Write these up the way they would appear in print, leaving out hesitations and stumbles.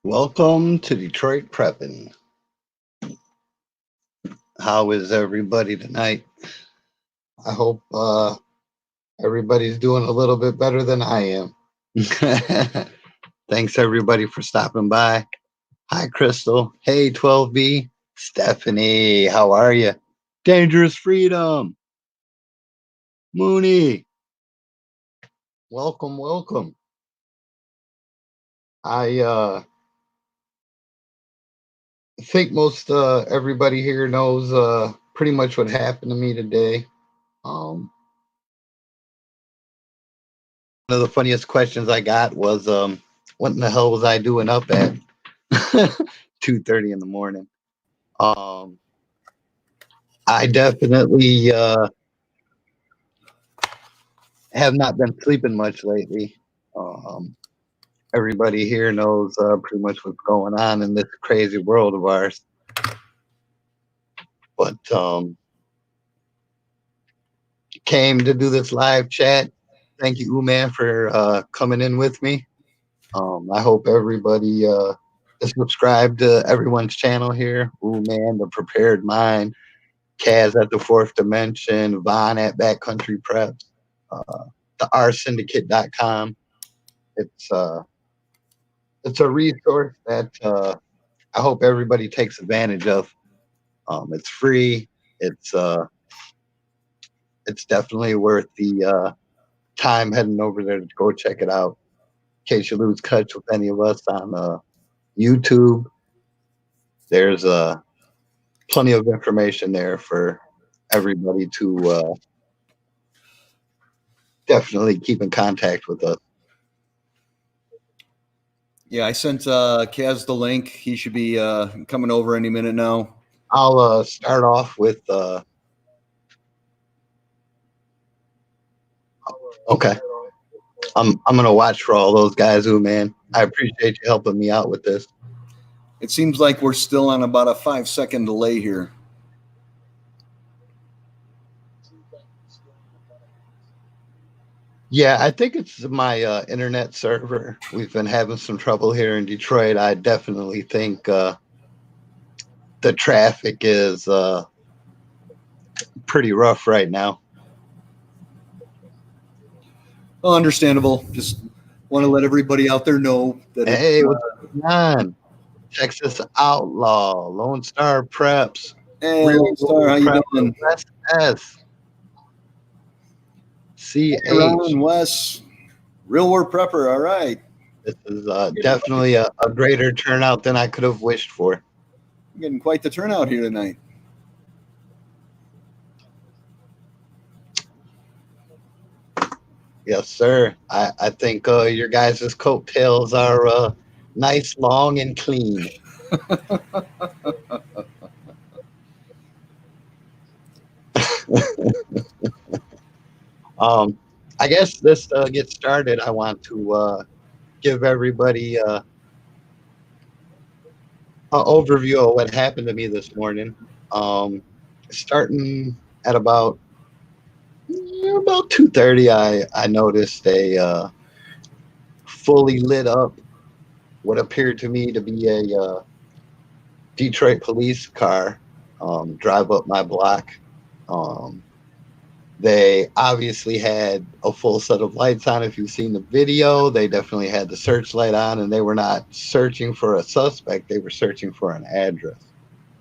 Welcome to Detroit Prepping. How is everybody tonight? I hope everybody's doing a little bit better than I am. Thanks everybody for stopping by. Hi, Crystal. Hey, 12B. Stephanie, how are you? Dangerous Freedom. Mooney, welcome, welcome. I think most everybody here knows pretty much what happened to me today. Um, One of the funniest questions I got was, what in the hell was I doing up at 2:30 in the morning? Um, I definitely have not been sleeping much lately. Um, Everybody here knows pretty much what's going on in this crazy world of ours. But came to do this live chat. Thank you, Uman, for coming in with me. I hope everybody is subscribed to everyone's channel here. Uman, the Prepared Mind, Kaz at the Fourth Dimension, Vaughn at Backcountry Preps, uh, the rsyndicate.com. It's uh, it's a resource that I hope everybody takes advantage of. It's free. It's uh, it's definitely worth the time heading over there to go check it out. In case you lose touch with any of us on YouTube, there's plenty of information there for everybody to definitely keep in contact with us. Yeah, I sent Kaz the link. He should be coming over any minute now. I'll start off with okay. I'm gonna watch for all those guys who, man. I appreciate you helping me out with this. It seems like we're still on about a 5 second delay here. Yeah, I think it's my internet server. We've been having some trouble here in Detroit. I definitely think the traffic is pretty rough right now. Well, understandable. Just want to let everybody out there know that it's Hey, what's going on? Texas Outlaw, Lone Star Preps, hey, Real Lone Star, World how you Prepper, doing? West S, Hey, CH. Ron, Wes, Real War Prepper. All right, This is definitely a greater turnout than I could have wished for. getting quite the turnout here tonight. Yes, sir. I think your guys' coattails are nice, long, and clean. Um, I guess this gets started. I want to give everybody an overview of what happened to me this morning. Um, Starting at about 2:30, I noticed a fully lit up what appeared to me to be a Detroit police car drive up my block. Um, They obviously had a full set of lights on. If you've seen the video, they definitely had the searchlight on, and they were not searching for a suspect. They were searching for an address.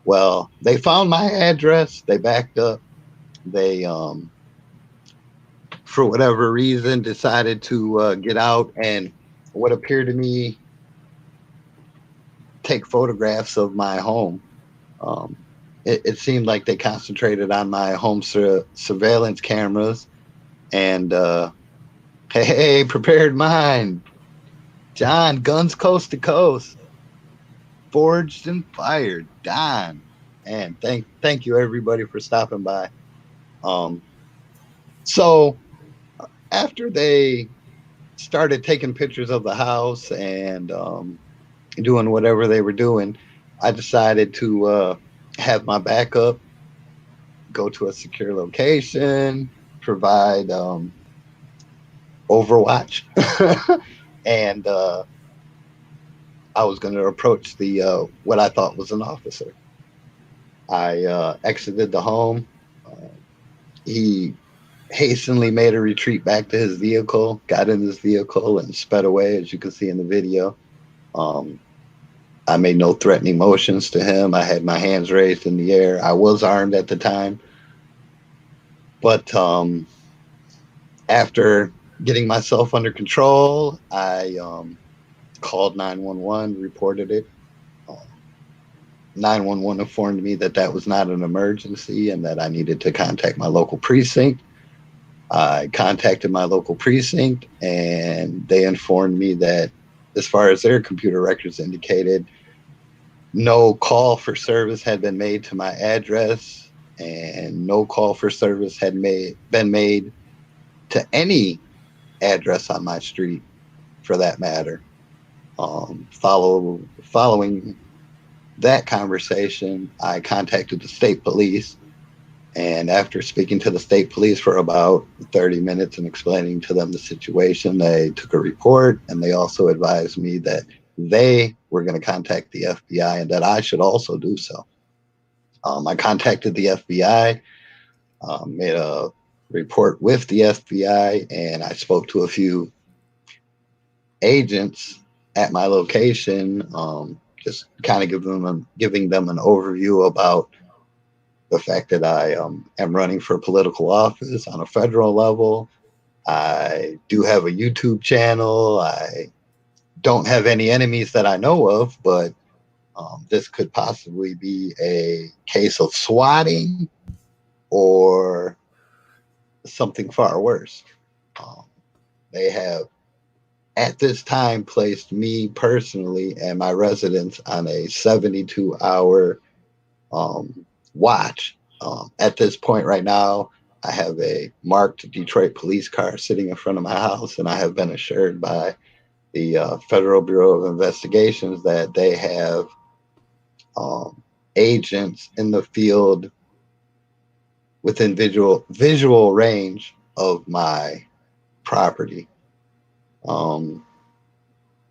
Well, they found my address. They backed up. They, for whatever reason, decided to get out and what appeared to me take photographs of my home. Um, it seemed like they concentrated on my home surveillance cameras and hey, prepared mind. John, guns coast to coast, forged and fired. Don, and thank you everybody for stopping by. Um, so after they started taking pictures of the house and doing whatever they were doing, I decided to have my backup, go to a secure location, provide Overwatch, and I was going to approach the what I thought was an officer. I exited the home. He hastily made a retreat back to his vehicle, got in his vehicle, and sped away, as you can see in the video. Um, I made no threatening motions to him. I had my hands raised in the air. I was armed at the time, but after getting myself under control, I called 911, reported it. 911 informed me that that was not an emergency and that I needed to contact my local precinct. I contacted my local precinct and they informed me that, as far as their computer records indicated, no call for service had been made to my address and no call for service had been made to any address on my street for that matter. Following that conversation, I contacted the state police. And after speaking to the state police for about 30 minutes and explaining to them the situation, they took a report and they also advised me that they were going to contact the FBI and that I should also do so. I contacted the FBI, made a report with the FBI, and I spoke to a few agents at my location, just kind of giving them an overview about the fact that I am running for political office on a federal level. I do have a YouTube channel. I don't have any enemies that I know of, but this could possibly be a case of swatting or something far worse. Um, they have, at this time, placed me personally and my residents on a 72-hour watch. At this point, right now, I have a marked Detroit police car sitting in front of my house, and I have been assured by the Federal Bureau of Investigations that they have agents in the field within visual range of my property. Um,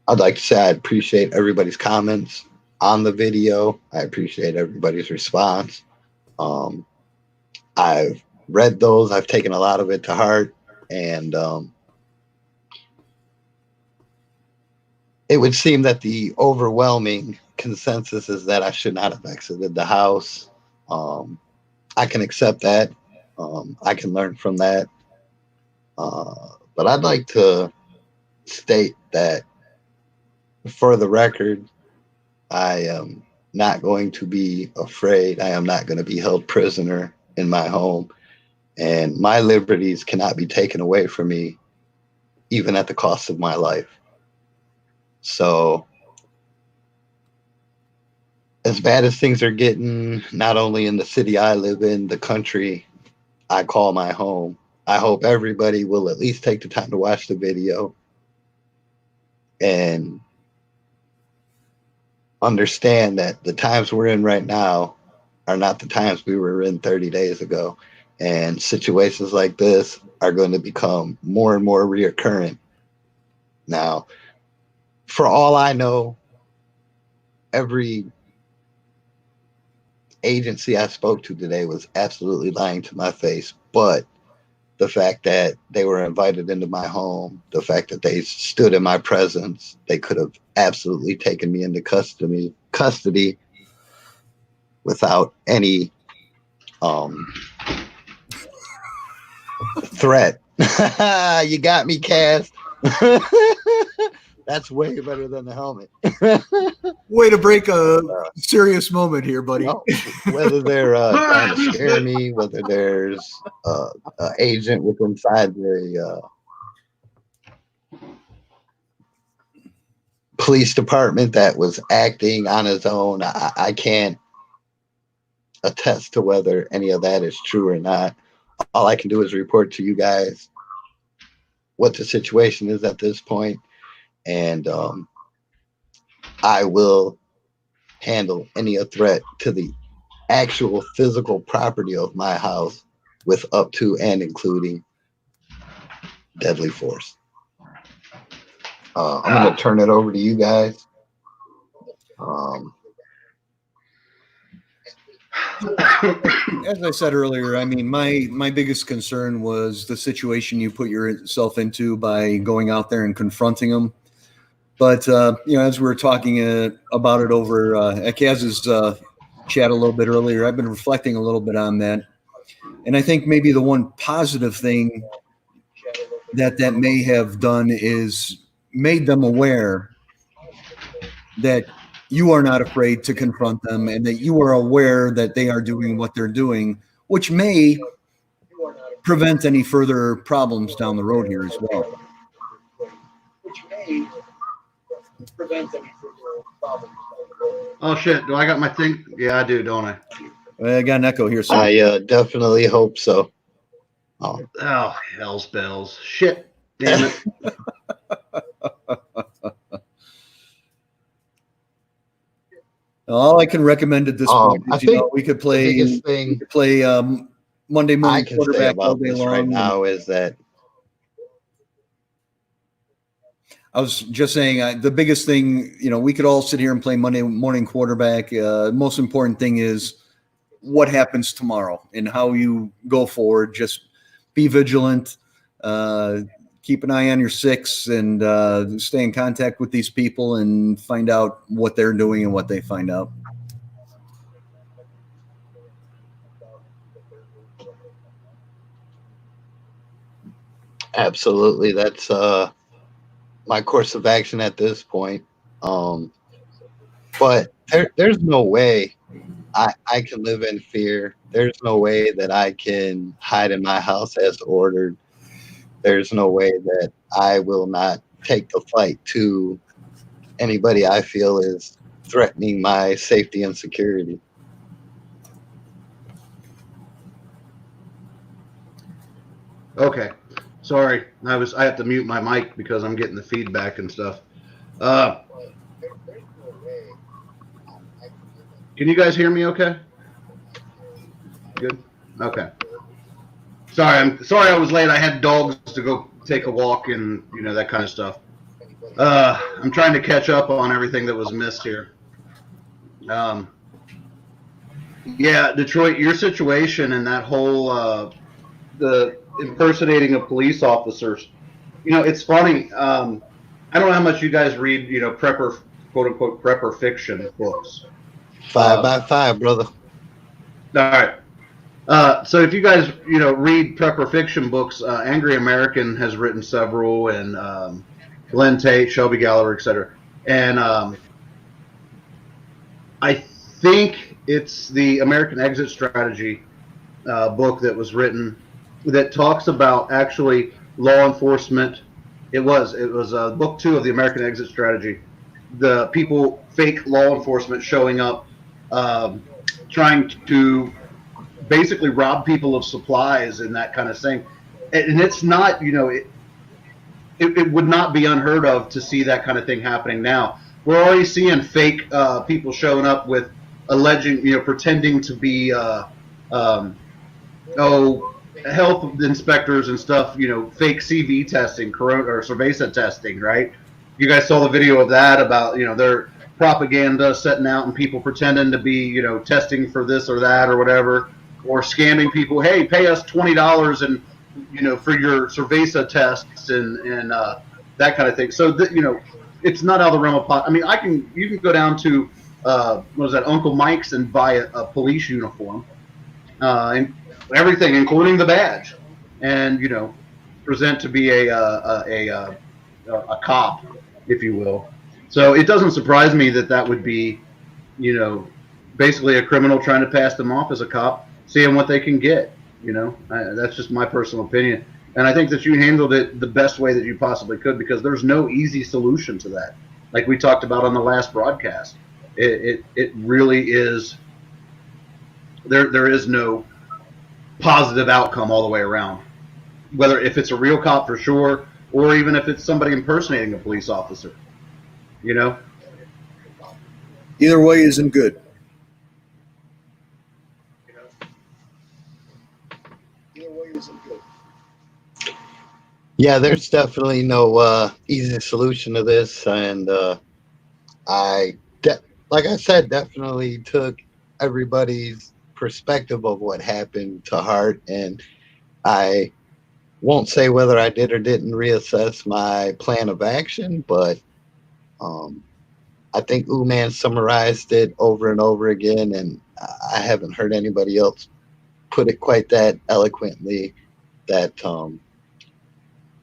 I'd like to say I appreciate everybody's comments on the video. I appreciate everybody's response. I've read those. I've taken a lot of it to heart, and it would seem that the overwhelming consensus is that I should not have exited the house. I can accept that. I can learn from that. But I'd like to state that, for the record, I am not going to be afraid. I am not going to be held prisoner in my home. And my liberties cannot be taken away from me, even at the cost of my life. So, as bad as things are getting, not only in the city I live in, the country I call my home, I hope everybody will at least take the time to watch the video and understand that the times we're in right now are not the times we were in 30 days ago. And situations like this are going to become more and more reoccurrent. Now, for all I know, every agency I spoke to today was absolutely lying to my face. But the fact that they were invited into my home, the fact that they stood in my presence, they could have absolutely taken me into custody without any threat. You got me, Cass. That's way better than the helmet. Way to break a serious moment here, buddy. No, whether they're trying to scare me, whether there's an agent with inside the police department that was acting on his own, I can't attest to whether any of that is true or not. All I can do is report to you guys what the situation is at this point, and I will handle any threat to the actual physical property of my house with up to and including deadly force. I'm going to turn it over to you guys. Um, As I said earlier, I mean, my biggest concern was the situation you put yourself into by going out there and confronting them. But as we were talking about it over at Kaz's chat a little bit earlier, I've been reflecting a little bit on that, and I think maybe the one positive thing that may have done is made them aware that you are not afraid to confront them and that you are aware that they are doing what they're doing, which may prevent any further problems down the road here as well. Oh shit! Do I got my thing? Yeah, I do, don't I? I got an echo here. So I definitely hope so. Oh, hell's bells! Shit! Damn it! all I can recommend at this point I is, think we could the play biggest thing Monday I morning can say quarterback all about day this long. right now is that I was just saying the biggest thing, we could all sit here and play Monday morning quarterback. Most important thing is what happens tomorrow and how you go forward. Just be vigilant, keep an eye on your six, and stay in contact with these people and find out what they're doing and what they find out. absolutely that's my course of action at this point. But there's no way I can live in fear. There's no way that I can hide in my house as ordered. There's no way that I will not take the fight to anybody I feel is threatening my safety and security. Okay, sorry. I have to mute my mic because I'm getting the feedback and stuff. Can you guys hear me? Okay. Good. Okay. Sorry I was late. I had dogs to go take a walk and that kind of stuff. I'm trying to catch up on everything that was missed here. Yeah, Detroit, your situation and that whole the impersonating of police officers. It's funny. I don't know how much you guys read, prepper, quote unquote, prepper fiction books. 5 by 5, brother. All right. So if you guys, read prepper fiction books, Angry American has written several, and Glenn Tate, Shelby Gallagher, etc. And I think it's the American Exit Strategy book that was written that talks about actually law enforcement. It was book 2 of the American Exit Strategy. The people, fake law enforcement showing up, trying to basically rob people of supplies and that kind of thing. And it's not, it would not be unheard of to see that kind of thing happening now. We're already seeing fake people showing up with alleging, pretending to be, health inspectors and stuff, fake CV testing, corona or cerveza testing, right? You guys saw the video of that about, their propaganda setting out and people pretending to be, testing for this or that or whatever, or scamming people. Hey, pay us $20 and, for your cerveza tests and that kind of thing. So that, it's not out of the realm of I mean, you can go down to what was that, Uncle Mike's, and buy a police uniform and everything, including the badge, and present to be a cop, if you will. So it doesn't surprise me that would be, basically a criminal trying to pass them off as a cop, seeing what they can get. That's just my personal opinion. And I think that you handled it the best way that you possibly could, because there's no easy solution to that. Like we talked about on the last broadcast, it really is. There is no positive outcome all the way around. Whether if it's a real cop for sure, or even if it's somebody impersonating a police officer. Either way isn't good. Yeah, there's definitely no easy solution to this, and I like I said, definitely took everybody's perspective of what happened to heart, and I won't say whether I did or didn't reassess my plan of action, but um, I think Uman summarized it over and over again, and I haven't heard anybody else put it quite that eloquently. That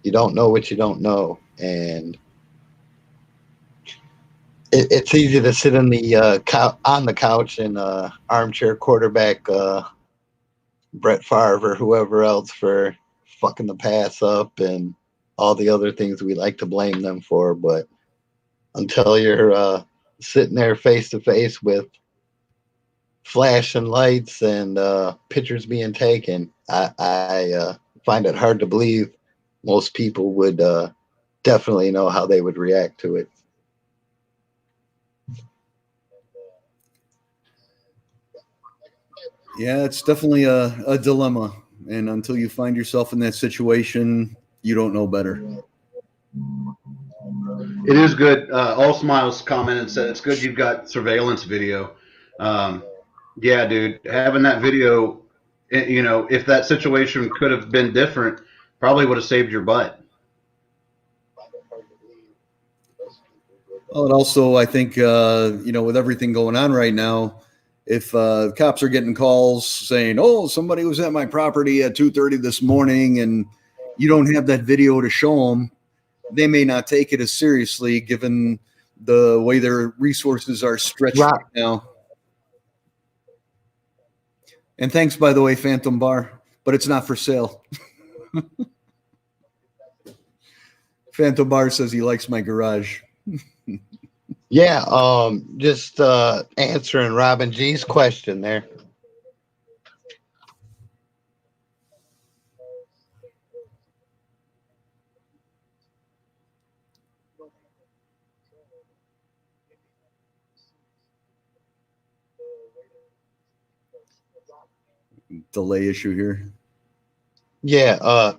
you don't know what you don't know, and it's easy to sit in the on the couch and armchair quarterback Brett Favre or whoever else for fucking the pass up and all the other things we like to blame them for. But until you're sitting there face to face with flashing lights and pictures being taken, I find it hard to believe most people would definitely know how they would react to it. Yeah, it's definitely a dilemma. And until you find yourself in that situation, you don't know better. It is good. All Smiles commented and said it's good you've got surveillance video. Yeah, dude, having that video, if that situation could have been different, probably would have saved your butt. Well, and also, I think, with everything going on right now, if cops are getting calls saying, oh, somebody was at my property at 2:30 this morning, and you don't have that video to show them, they may not take it as seriously given the way their resources are stretched right now. And thanks, by the way, Phantom Bar, but it's not for sale. Phantom Bar says he likes my garage. Yeah, just answering Robin G's question there. Delay issue here. Yeah,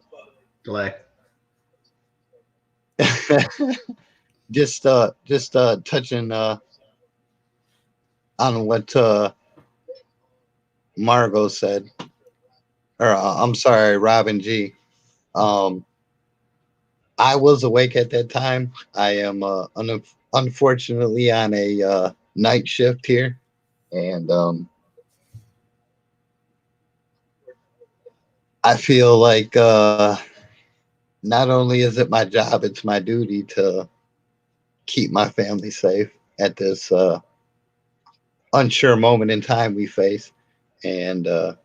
Delay. just touching on what Margot said, or I'm sorry, Robin G. I was awake at that time. I am unfortunately on a night shift here, and I feel like not only is it my job, it's my duty to keep my family safe at this unsure moment in time we face. And I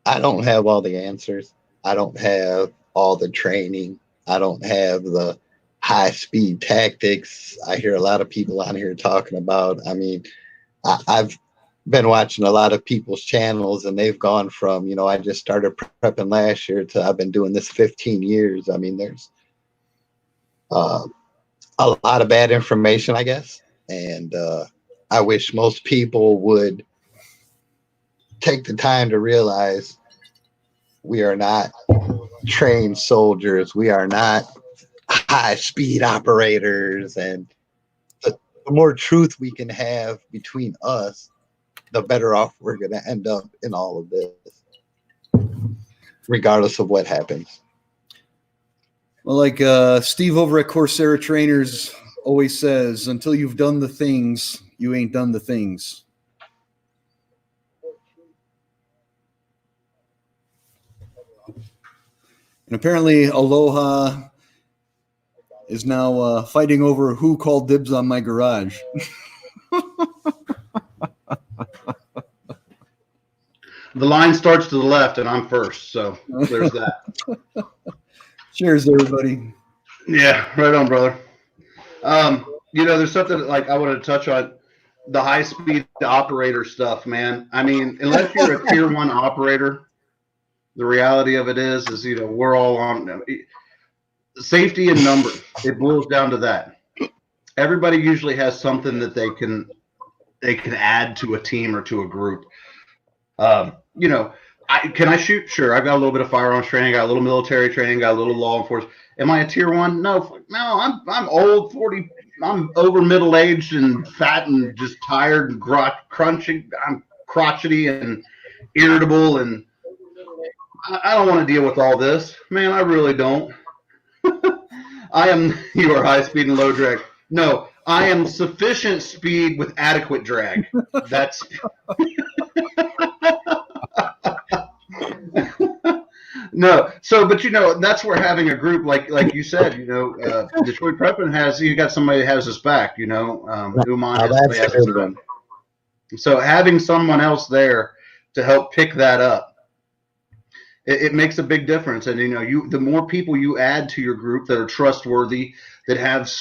don't have all the answers. I don't have all the training. I don't have the high speed tactics I hear a lot of people on here talking about. I mean, I've been watching a lot of people's channels, and they've gone from, I just started prepping last year to I've been doing this 15 years. I mean, there's a lot of bad information, I guess. And I wish most people would take the time to realize we are not trained soldiers. We are not high speed operators. And the more truth we can have between us, the better off we're going to end up in all of this, regardless of what happens. Well, like Steve over at Coursera Trainers always says, until you've done the things, you ain't done the things. And apparently Aloha is now fighting over who called dibs on my garage. The line starts to the left, and I'm first, so there's that. Cheers, everybody. Yeah, right on, brother. There's something like I want to touch on the high-speed operator stuff, man. I mean, unless you're a tier 1 operator, the reality of it is we're all on safety in numbers. It boils down to that. Everybody usually has something that they can add to a team or to a group. Can I shoot? Sure. I've got a little bit of firearms training, got a little military training, got a little law enforcement. Am I a tier 1? No. I'm old, 40, I'm over middle aged and fat and just tired and crunchy. I'm crotchety and irritable, and I don't want to deal with all this, man. I really don't. I am. You are high speed and low drag. No, I am sufficient speed with adequate drag. That's no. So, but that's where having a group like you said, Detroit Prepping has you got somebody that has his back. Uman Now has that's a good one. So having someone else there to help pick that up, it makes a big difference. And the more people you add to your group that are trustworthy, that have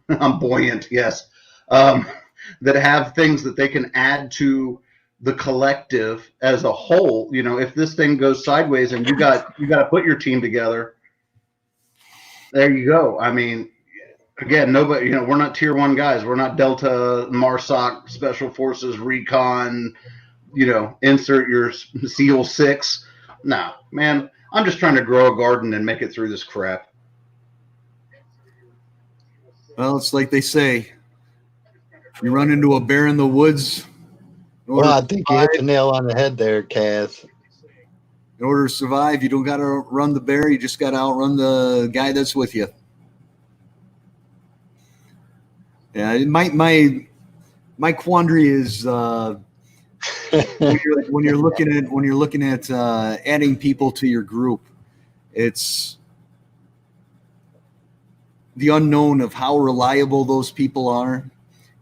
I'm buoyant, yes, that have things that they can add to the collective as a whole. If this thing goes sideways and you got to put your team together, there you go. I mean, again, nobody, we're not tier 1 guys. We're not Delta, MARSOC, Special Forces, Recon, insert your SEAL 6. No, man, I'm just trying to grow a garden and make it through this crap. Well, it's like they say, if you run into a bear in the woods. Well, I think you hit the nail on the head there, Kaz. In order to survive, you don't got to run the bear. You just got to outrun the guy that's with you. Yeah, my quandary is when you're looking at adding people to your group, it's the unknown of how reliable those people are,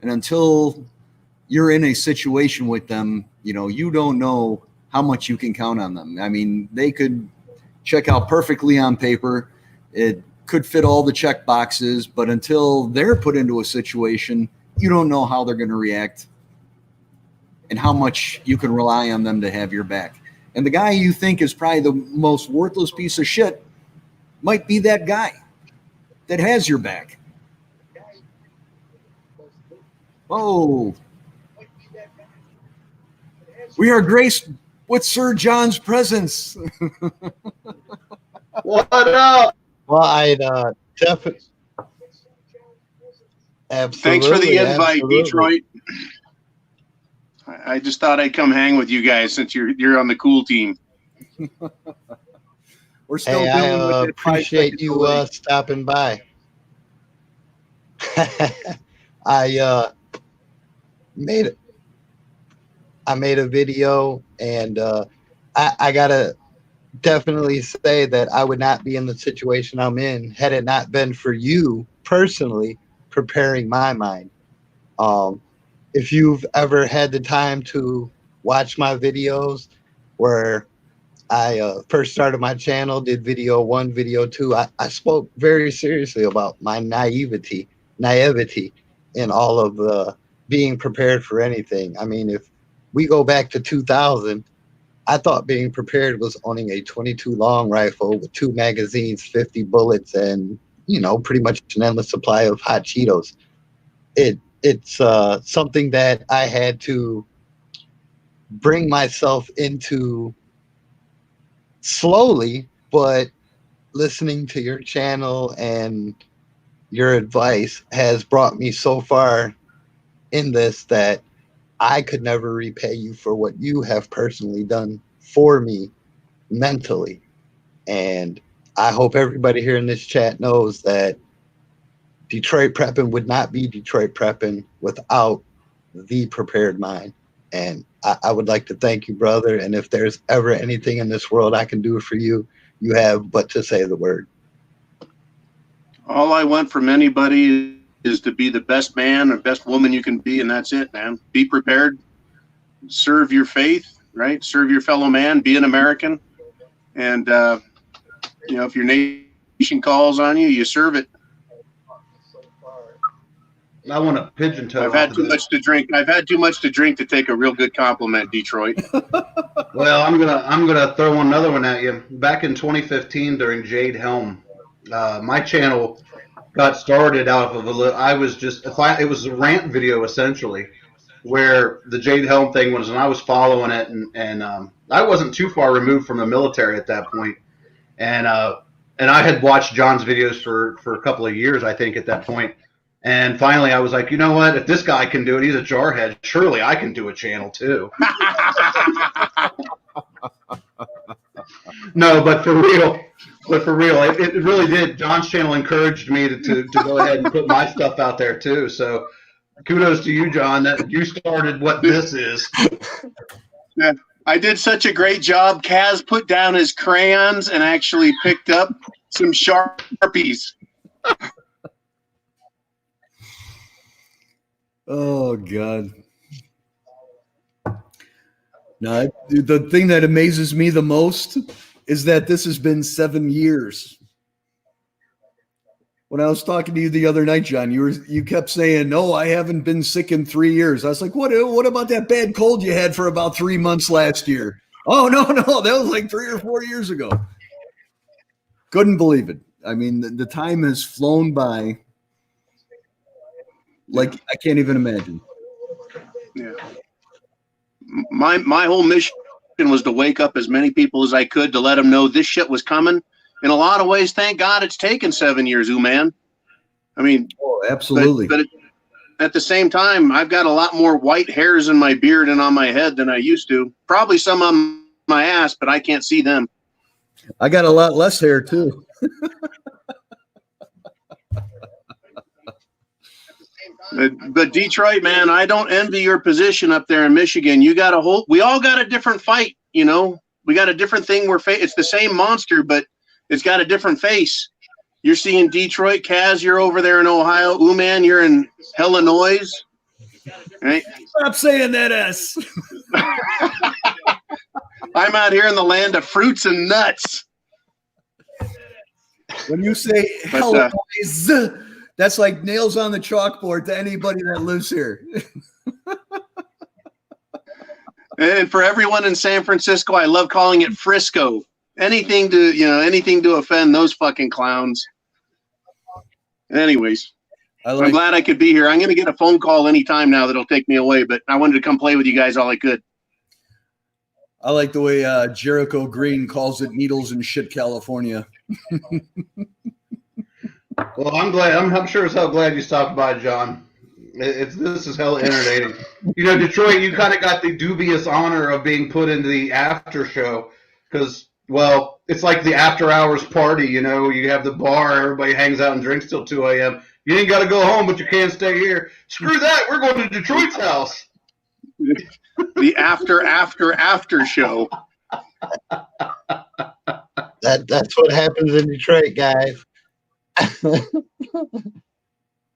and until you're in a situation with them, you don't know how much you can count on them. I mean, they could check out perfectly on paper. It could fit all the check boxes, but until they're put into a situation, you don't know how they're going to react and how much you can rely on them to have your back. And the guy you think is probably the most worthless piece of shit might be that guy that has your back. Oh, we are graced with Sir John's presence. What up? Well, I'd definitely. Absolutely. Thanks for the invite, absolutely. Detroit. I just thought I'd come hang with you guys since you're on the cool team. We're still Hey, dealing I with that appreciate 5 second you delay. stopping by. I made a video, and I gotta definitely say that I would not be in the situation I'm in had it not been for you personally preparing my mind. If you've ever had the time to watch my videos where I first started my channel, did video 1, video 2, I spoke very seriously about my naivety in all of the being prepared for anything. I mean, if we go back to 2000, I thought being prepared was owning a 22 long rifle with 2 magazines, 50 bullets, and pretty much an endless supply of hot Cheetos. It's something that I had to bring myself into slowly, but listening to your channel and your advice has brought me so far in this that I could never repay you for what you have personally done for me mentally. And I hope everybody here in this chat knows that Detroit Prepping would not be Detroit Prepping without the prepared mind. And I would like to thank you, brother. And if there's ever anything in this world I can do for you, you have but to say the word. All I want from anybody is to be the best man or best woman you can be, and that's it, man. Be prepared, serve your faith, right? Serve your fellow man, be an American. And, if your nation calls on you, you serve it. I want a pigeon toe. I've had too much to drink. I've had too much to drink to take a real good compliment, Detroit. Well, I'm gonna throw another one at you. Back in 2015, during Jade Helm, my channel got started out of it was a rant video essentially, where the Jade Helm thing was, and I was following it, and I wasn't too far removed from the military at that point, and I had watched John's videos for a couple of years, I think, at that point. And finally, I was like, you know what? If this guy can do it, he's a jarhead. Surely I can do a channel too. No, but for real, it really did. John's channel encouraged me to go ahead and put my stuff out there too. So kudos to you, John, that you started what this is. Yeah, I did such a great job. Kaz put down his crayons and actually picked up some Sharpies. Oh God. No, the thing that amazes me the most is that this has been 7 years. When I was talking to you the other night, John, you kept saying, "No, I haven't been sick in 3 years." I was like, "What about that bad cold you had for about 3 months last year?" Oh, no, that was like 3 or 4 years ago. Couldn't believe it. I mean, the time has flown by like I can't even imagine. Yeah. My whole mission was to wake up as many people as I could to let them know this shit was coming. In a lot of ways, thank God it's taken 7 years, man. I mean, oh, absolutely. But at the same time, I've got a lot more white hairs in my beard and on my head than I used to. Probably some on my ass, but I can't see them. I got a lot less hair too. But Detroit, man, I don't envy your position up there in Michigan. You got we all got a different fight, you know. We got a different thing. It's the same monster, but it's got a different face. You're seeing Detroit. Kaz, you're over there in Ohio. Man, you're in Illinois, right? Stop saying that S. I'm out here in the land of fruits and nuts. When you say Illinois, that's like nails on the chalkboard to anybody that lives here. And for everyone in San Francisco, I love calling it Frisco. Anything to offend those fucking clowns. Anyways, I'm glad I could be here. I'm going to get a phone call anytime now that'll take me away, but I wanted to come play with you guys all I could. I like the way Jericho Green calls it needles and shit, California. Well, I'm glad. I'm sure as hell glad you stopped by, John. This is hell entertaining. You know, Detroit, you kind of got the dubious honor of being put into the after show because, well, it's like the after hours party. You know, you have the bar, everybody hangs out and drinks till 2 a.m. You ain't got to go home, but you can't stay here. Screw that. We're going to Detroit's house. The after show. That's what happens in Detroit, guys.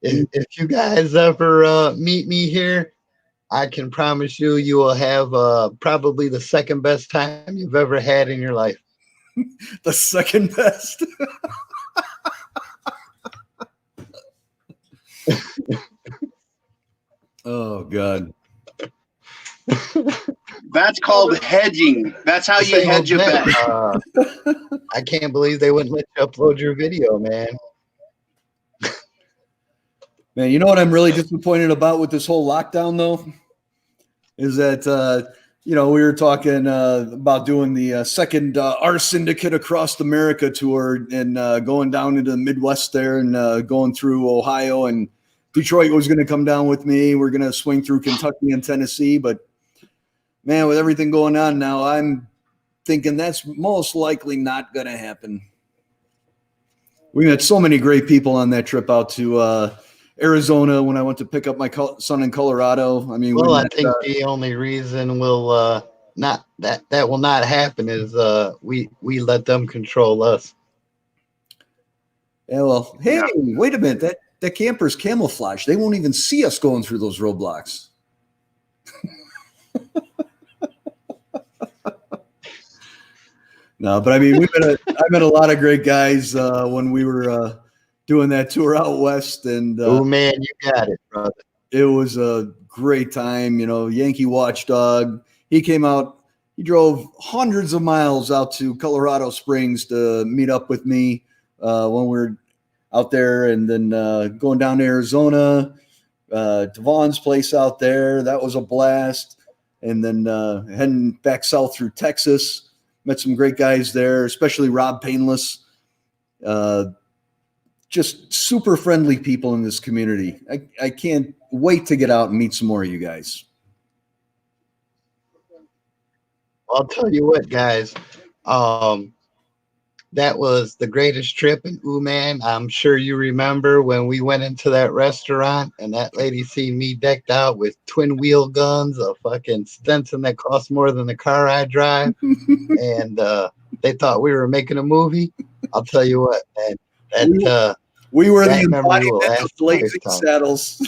If you guys ever meet me here, I can promise you will have probably the second best time you've ever had in your life. The second best. Oh God. That's called hedging. That's how you hedge a bet. I can't believe they wouldn't let you upload your video, man. Man, you know what I'm really disappointed about with this whole lockdown, though, is that we were talking about doing the second Our Syndicate Across America tour and going down into the Midwest there and going through Ohio, and Detroit was going to come down with me. We're going to swing through Kentucky and Tennessee, but man, with everything going on now, I'm thinking that's most likely not going to happen. We met so many great people on that trip out to Arizona when I went to pick up my son in Colorado. I mean, well, I think the only reason will not that will not happen is we let them control us. Yeah, well, hey, wait a minute. That camper's camouflage. They won't even see us going through those roadblocks. No, but I mean, I met a lot of great guys when we were doing that tour out west, and oh man, you got it, brother. It was a great time. You know, Yankee Watchdog. He came out. He drove hundreds of miles out to Colorado Springs to meet up with me when we were out there, and then going down to Arizona, Devon's place out there. That was a blast. And then heading back south through Texas. Met some great guys there, especially Rob Painless. just super friendly people in this community. I can't wait to get out and meet some more of you guys. I'll tell you what, guys. That was the greatest trip in Uman. I'm sure you remember when we went into that restaurant and that lady seen me decked out with twin wheel guns, a fucking Stetson that costs more than the car I drive, and they thought we were making a movie. I'll tell you what, man. We were that the memory will embodiment of last Blazing lifetime. Saddles.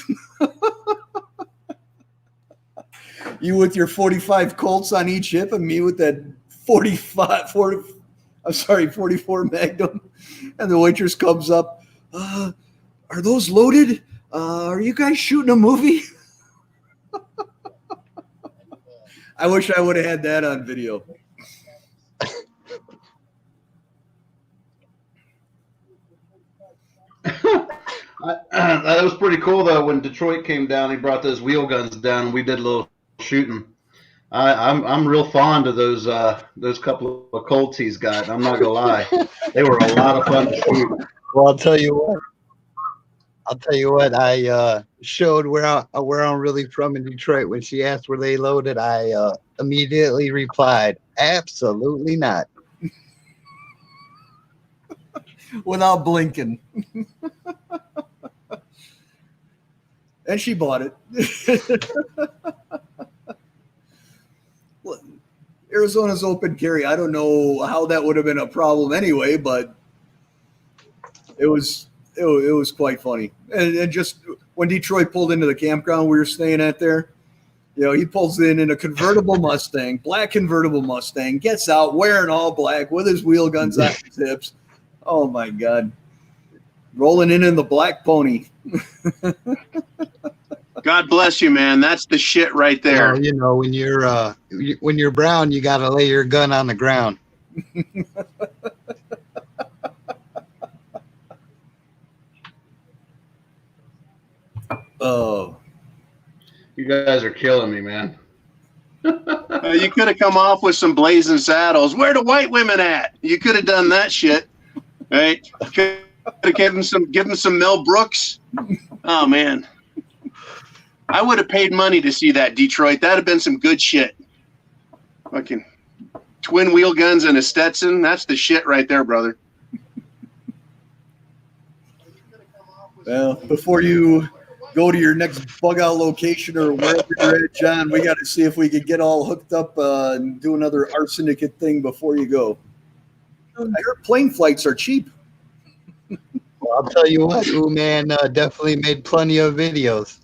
You with your 45 Colts on each hip, and me with that 44 Magnum. And the waitress comes up. Are those loaded? Are you guys shooting a movie? I wish I would have had that on video. That was pretty cool though. When Detroit came down, he brought those wheel guns down, and we did a little shooting. I'm real fond of those couple of Colts he's got. I'm not gonna lie, they were a lot of fun to shoot. Well, I'll tell you what. I showed where I'm really from in Detroit. When she asked were they loaded, I immediately replied, "Absolutely not." Without blinking. And she bought it. Well, Arizona's open carry. I don't know how that would have been a problem anyway, but it was quite funny. And just when Detroit pulled into the campground we were staying at there, he pulls in a convertible Mustang, black convertible Mustang, gets out wearing all black with his wheel guns on his hips. Oh my God. Rolling in the black pony. God bless you, man. That's the shit right there. Well, when you're brown, you got to lay your gun on the ground. Oh, You guys are killing me, man. You could have come off with some Blazing Saddles. Where the white women at? You could have done that shit, right? Could have given some Mel Brooks. Oh man, I would have paid money to see that Detroit. That'd have been some good shit. Fucking twin wheel guns and a Stetson. That's the shit right there, brother. well, before you go to your next bug out location or wherever you're at, John, we got to see if we could get all hooked up and do another Art Syndicate thing before you go. Your plane flights are cheap. Well, I'll tell you what, Uman definitely made plenty of videos.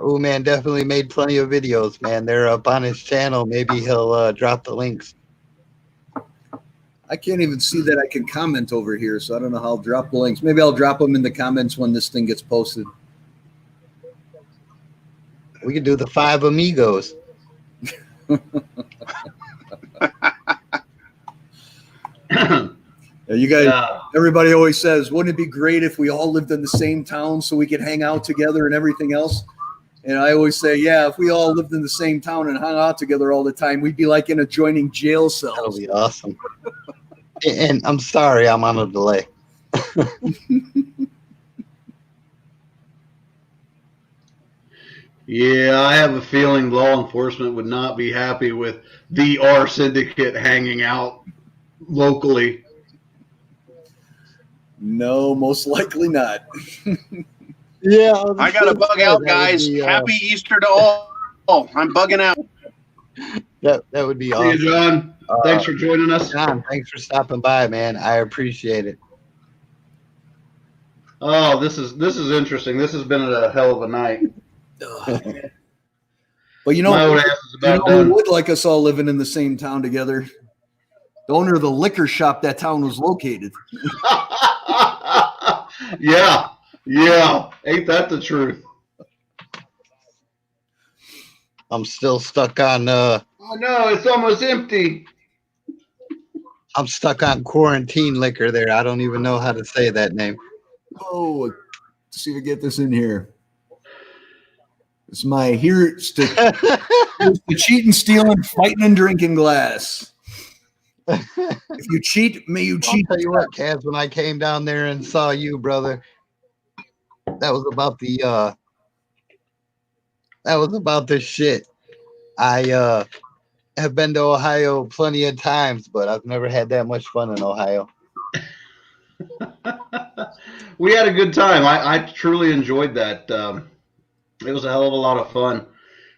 Uman definitely made plenty of videos, man. They're up on his channel. Maybe he'll drop the links. I can't even see that I can comment over here, so I don't know how I'll drop the links. Maybe I'll drop them in the comments when this thing gets posted. We could do the 5 Amigos. You guys, everybody always says, wouldn't it be great if we all lived in the same town so we could hang out together and everything else? And I always say, yeah, if we all lived in the same town and hung out together all the time, we'd be like in adjoining jail cells. That'll be awesome. And I'm sorry I'm on a delay. Yeah, I have a feeling law enforcement would not be happy with the R Syndicate hanging out locally. No, most likely not. Yeah. I got to bug out, guys. Happy Easter to all. I'm bugging out. That would be See awesome. you, John. Thanks for joining us. John, thanks for stopping by, man. I appreciate it. Oh, this is interesting. This has been a hell of a night. But you know, My old ass is about who done. would like us all living in the same town together? The owner of the liquor shop that town was located. Yeah. Ain't that the truth? I'm still stuck on Oh no, it's almost empty. I'm stuck on quarantine liquor there. I don't even know how to say that name. Oh, let's see if we get this in here. It's my here's the cheating, stealing, fighting, and drinking glass. If you cheat, may you I'll cheat. tell you what, Kaz, when I came down there and saw you, brother, that was about the shit. I have been to Ohio plenty of times, but I've never had that much fun in Ohio. We had a good time. I truly enjoyed that. It was a hell of a lot of fun.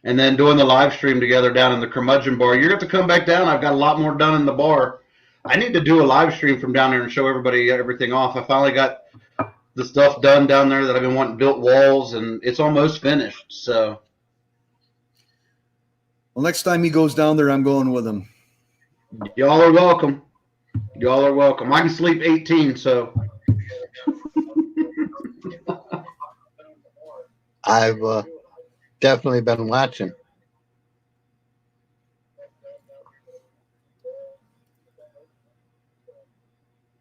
And then doing the live stream together down in the Curmudgeon Bar. You're going to have to come back down. I've got a lot more done in the bar. I need to do a live stream from down there and show everybody everything off. I finally got the stuff done down there that I've been wanting, built walls, and it's almost finished. So, Well, next time he goes down there, I'm going with him. y'all are welcome. Y'all are welcome. I can sleep 18, so. I've definitely been watching.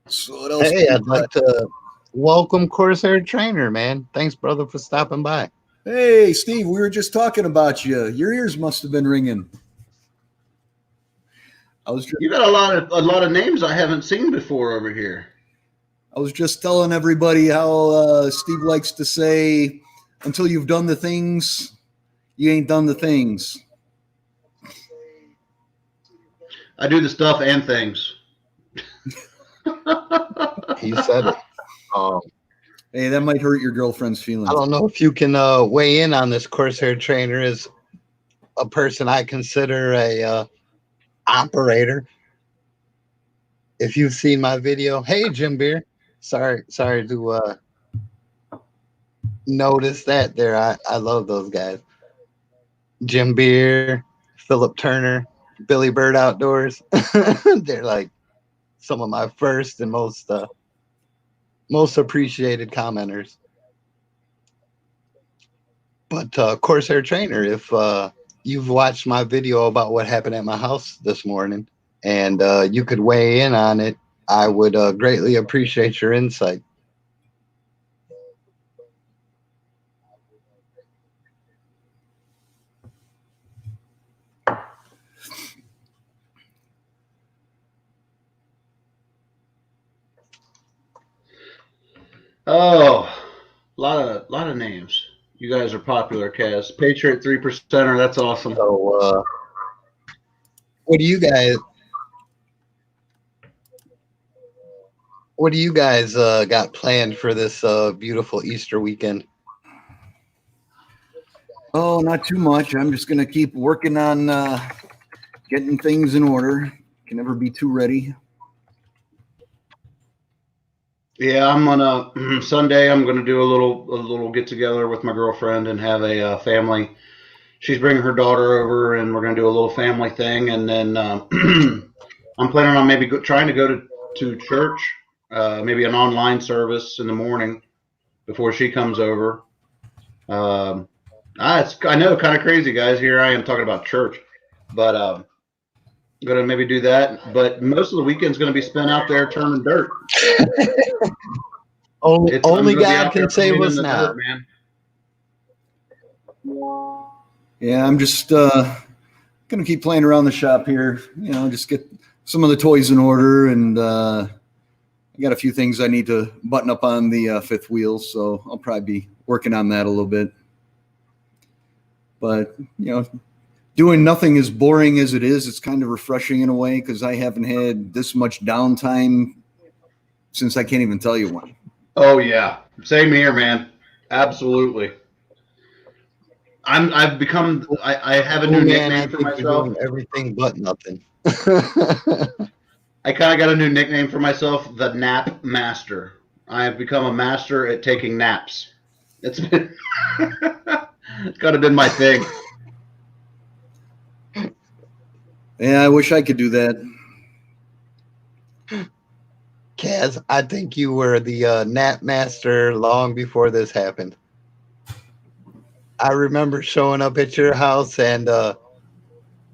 So what else? Hey, I'd like to welcome Corsair Trainer, man. Thanks, brother, for stopping by. Hey, Steve, we were just talking about you. Your ears must have been ringing. You got a lot of names I haven't seen before over here. I was just telling everybody how Steve likes to say, until you've done the things, you ain't done the things. I do the stuff and things. He said it. Hey, that might hurt your girlfriend's feelings. I don't know if you can weigh in on this. Corsair Trainer is a person I consider a operator. If you've seen my video, hey Jim Beer, sorry to notice that there. I love those guys. Jim Beer, Philip Turner, Billy Bird Outdoors. They're like some of my first and most appreciated commenters. But Corsair Trainer, if you've watched my video about what happened at my house this morning and you could weigh in on it, I would greatly appreciate your insight. Oh, a lot of names. You guys are popular, Kaz. Patriot 3%er, that's awesome. So what do you guys got planned for this beautiful Easter weekend? Oh, not too much. I'm just going to keep working on getting things in order. Can never be too ready. Yeah, I'm gonna Sunday. I'm gonna do a little get together with my girlfriend and have a family. She's bringing her daughter over, and we're gonna do a little family thing. And then I'm planning on maybe trying to go to church, maybe an online service in the morning before she comes over. I know, kind of crazy, guys. Here I am talking about church, but I'm gonna maybe do that. But most of the weekend's gonna be spent out there turning dirt. Only God can save us now. Dirt, man. Yeah, I'm just going to keep playing around the shop here. You know, just get some of the toys in order. And I got a few things I need to button up on the fifth wheel. So I'll probably be working on that a little bit. But, you know, doing nothing as boring as it is, it's kind of refreshing in a way because I haven't had this much downtime since I can't even tell you when. Oh yeah, same here, man. Absolutely. I have a new nickname for myself. Everything but nothing. I kind of got a new nickname for myself, the Nap Master. I have become a master at taking naps. It's been it's kind of been my thing. Yeah, I wish I could do that. Kaz, I think you were the nap master long before this happened. I remember showing up at your house and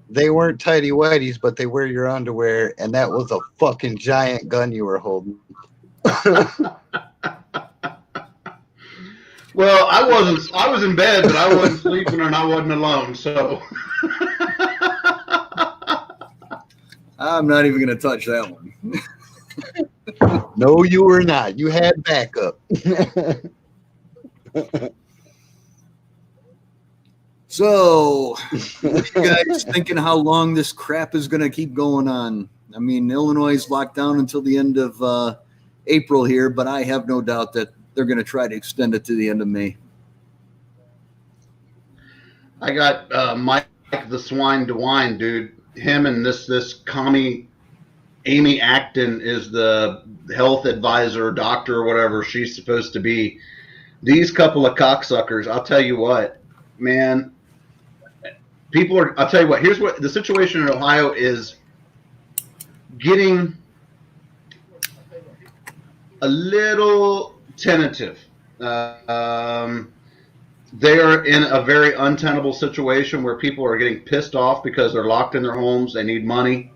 they weren't tighty whities, but they were your underwear, and that was a fucking giant gun you were holding. Well, I was in bed, but I wasn't sleeping and I wasn't alone, so I'm not even going to touch that one. No, you were not. You had backup. So, what are you guys thinking how long this crap is going to keep going on? I mean, Illinois is locked down until the end of April here, but I have no doubt that they're going to try to extend it to the end of May. I got Mike the Swine DeWine, dude. Him and this commie Amy Acton is the health advisor, doctor, or whatever she's supposed to be. These couple of cocksuckers, I'll tell you what, man. People are. I'll tell you what. Here's what the situation in Ohio is getting a little tentative. They are in a very untenable situation where people are getting pissed off because they're locked in their homes. They need money.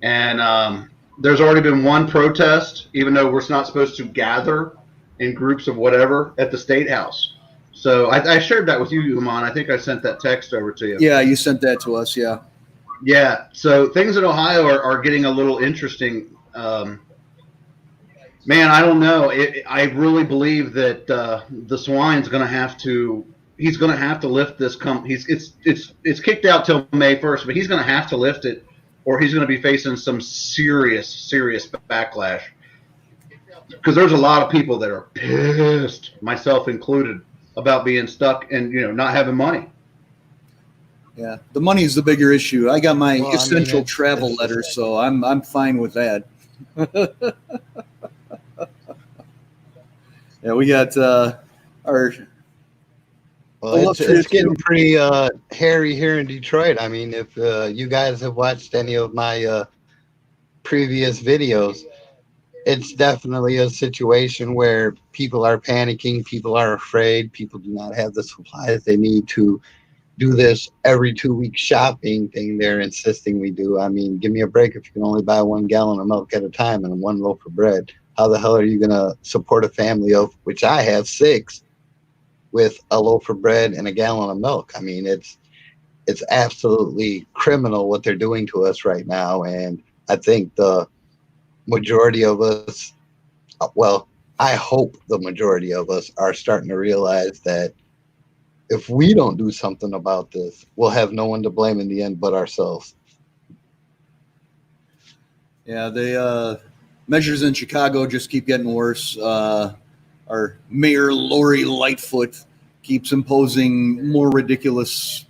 And there's already been one protest, even though we're not supposed to gather in groups of whatever, at the State House. So I shared that with you, Uman. I think I sent that text over to you. Yeah, you sent that to us, yeah. Yeah, so things in Ohio are getting a little interesting. Man, I don't know. I really believe that the Swine's going to have to. He's going to have to lift this. It's kicked out till May 1st, but he's going to have to lift it, or he's going to be facing some serious backlash. Because there's a lot of people that are pissed, myself included, about being stuck and not having money. Yeah, the money is the bigger issue. I got my essential travel letter, so I'm fine with that. Yeah, we got our. Well, it's getting pretty hairy here in Detroit. I mean, if you guys have watched any of my previous videos, it's definitely a situation where people are panicking, people are afraid, people do not have the supplies they need to do this every 2 week shopping thing they're insisting we do. I mean, give me a break if you can only buy 1 gallon of milk at a time and 1 loaf of bread. How the hell are you going to support a family of, which I have 6, with a loaf of bread and a gallon of milk? I mean, it's absolutely criminal what they're doing to us right now. And I think the majority of us, well, I hope the majority of us are starting to realize that if we don't do something about this, we'll have no one to blame in the end but ourselves. Yeah, the measures in Chicago just keep getting worse. Our Mayor Lori Lightfoot keeps imposing more ridiculous